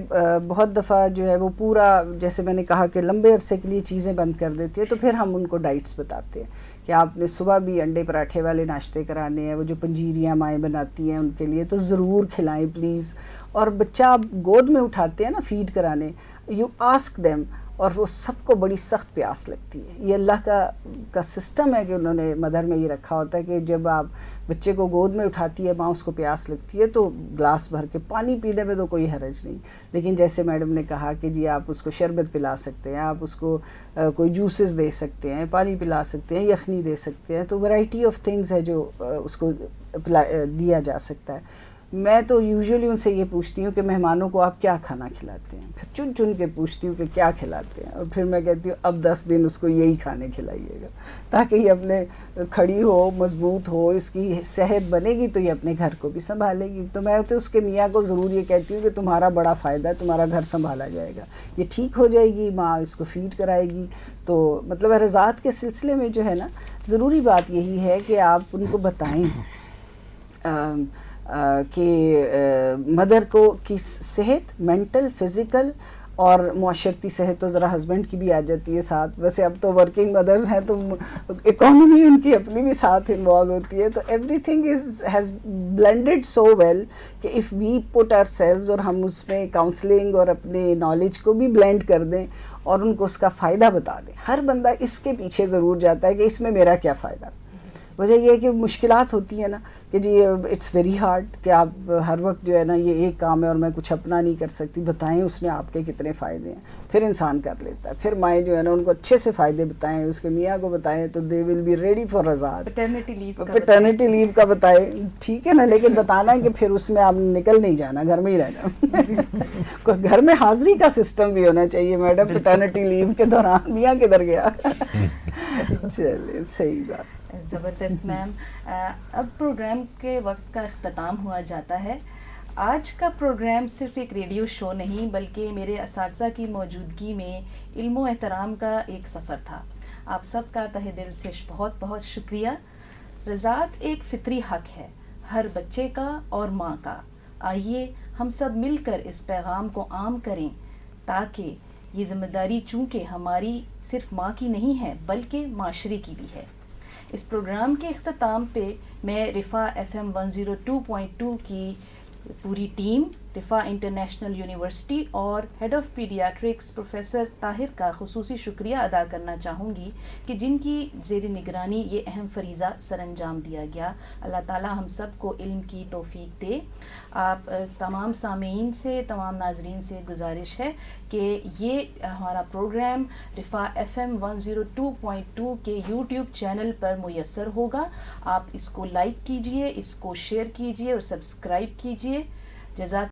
C: بہت دفعہ جو ہے وہ پورا جیسے میں نے کہا کہ لمبے عرصے کے لیے چیزیں بند کر دیتی ہے، تو پھر ہم ان کو ڈائٹس بتاتے ہیں کہ آپ نے صبح بھی انڈے پراٹھے والے ناشتے کرانے ہیں, وہ جو پنجیریاں مائیں بناتی ہیں ان کے لیے تو ضرور کھلائیں پلیز. اور بچہ آپ گود میں اٹھاتے ہیں نا فیڈ کرانے, یو آسک دیم, اور وہ سب کو بڑی سخت پیاس لگتی ہے. یہ اللہ کا سسٹم ہے کہ انہوں نے مدر میں یہ رکھا ہوتا ہے کہ جب آپ بچے کو گود میں اٹھاتی ہے ماں, اس کو پیاس لگتی ہے تو گلاس بھر کے پانی پینے میں تو کوئی حرج نہیں. لیکن جیسے میڈم نے کہا کہ جی آپ اس کو شربت پلا سکتے ہیں, آپ اس کو کوئی جوسز دے سکتے ہیں, پانی پلا سکتے ہیں, یخنی دے سکتے ہیں, تو ورائٹی آف تھنگز ہے جو اس کو دیا جا سکتا ہے. میں تو یوزولی ان سے یہ پوچھتی ہوں کہ مہمانوں کو آپ کیا کھانا کھلاتے ہیں, پھر چن چن کے پوچھتی ہوں کہ کیا کھلاتے ہیں, اور پھر میں کہتی ہوں اب 10 دن اس کو یہی کھانے کھلائیے گا تاکہ یہ اپنے کھڑی ہو, مضبوط ہو, اس کی صحت بنے گی تو یہ اپنے گھر کو بھی سنبھالے گی. تو میں تو اس کے میاں کو ضرور یہ کہتی ہوں کہ تمہارا بڑا فائدہ ہے, تمہارا گھر سنبھالا جائے گا, یہ ٹھیک ہو جائے گی, ماں اس کو فیڈ کرائے گی. تو مطلب رضاعت کے سلسلے میں جو ہے نا ضروری بات یہی ہے کہ آپ ان کو بتائیں کہ مدر کی صحت, مینٹل, فزیکل اور معاشرتی صحت تو ذرا ہسبینڈ کی بھی آ جاتی ہے ساتھ. ویسے اب تو ورکنگ مدرز ہیں تو اکانومی ان کی اپنی بھی ساتھ انوالو ہوتی ہے. تو everything has blended so well کہ if we put ourselves, اور ہم اس میں کاؤنسلنگ اور اپنے نالج کو بھی بلینڈ کر دیں اور ان کو اس کا فائدہ بتا دیں. ہر بندہ اس کے پیچھے ضرور جاتا ہے کہ اس میں میرا کیا فائدہ. وجہ یہ ہے کہ مشکلات ہوتی ہیں نا کہ جی اٹس ویری ہارڈ کہ آپ ہر وقت جو ہے نا یہ ایک کام ہے اور میں کچھ اپنا نہیں کر سکتی, بتائیں اس میں آپ کے کتنے فائدے ہیں, پھر انسان کر لیتا ہے. پھر مائیں جو ہے نا ان کو اچھے سے فائدے بتائیں, اس کے میاں کو بتائیں تو دے will be ready for رضاعت. Paternity لیو کا بتائیں, ٹھیک ہے نا, لیکن بتانا ہے کہ پھر اس میں آپ نکل نہیں جانا, گھر میں ہی رہنا. گھر میں حاضری کا سسٹم بھی ہونا چاہیے میڈم پیٹرنٹی لیو کے دوران. میاں کدھر گیا؟ چلیے صحیح بات.
B: زبردست میم. اب پروگرام کے وقت کا اختتام ہوا جاتا ہے. آج کا پروگرام صرف ایک ریڈیو شو نہیں بلکہ میرے اساتذہ کی موجودگی میں علم و احترام کا ایک سفر تھا. آپ سب کا تہہ دل سے بہت بہت شکریہ. رضاعت ایک فطری حق ہے, ہر بچے کا اور ماں کا. آئیے ہم سب مل کر اس پیغام کو عام کریں تاکہ یہ ذمہ داری چونکہ ہماری صرف ماں کی نہیں ہے بلکہ معاشرے کی بھی ہے. اس پروگرام کے اختتام پہ میں رفا FM 102.2 کی پوری ٹیم, رفا انٹرنیشنل یونیورسٹی اور head of paediatrics professor Tahir کا خصوصی شکریہ ادا کرنا چاہوں گی کہ جن کی زیر نگرانی یہ اہم فریضہ سر انجام دیا گیا. اللہ تعالی ہم سب کو علم کی توفیق دے. آپ تمام سامعین سے, تمام ناظرین سے گزارش ہے کہ یہ ہمارا پروگرام رفا FM 102.2 کے YouTube چینل پر میسر ہوگا. آپ اس کو لائک کیجئے, اس کو شیئر کیجئے اور سبسکرائب کیجئے. جزاک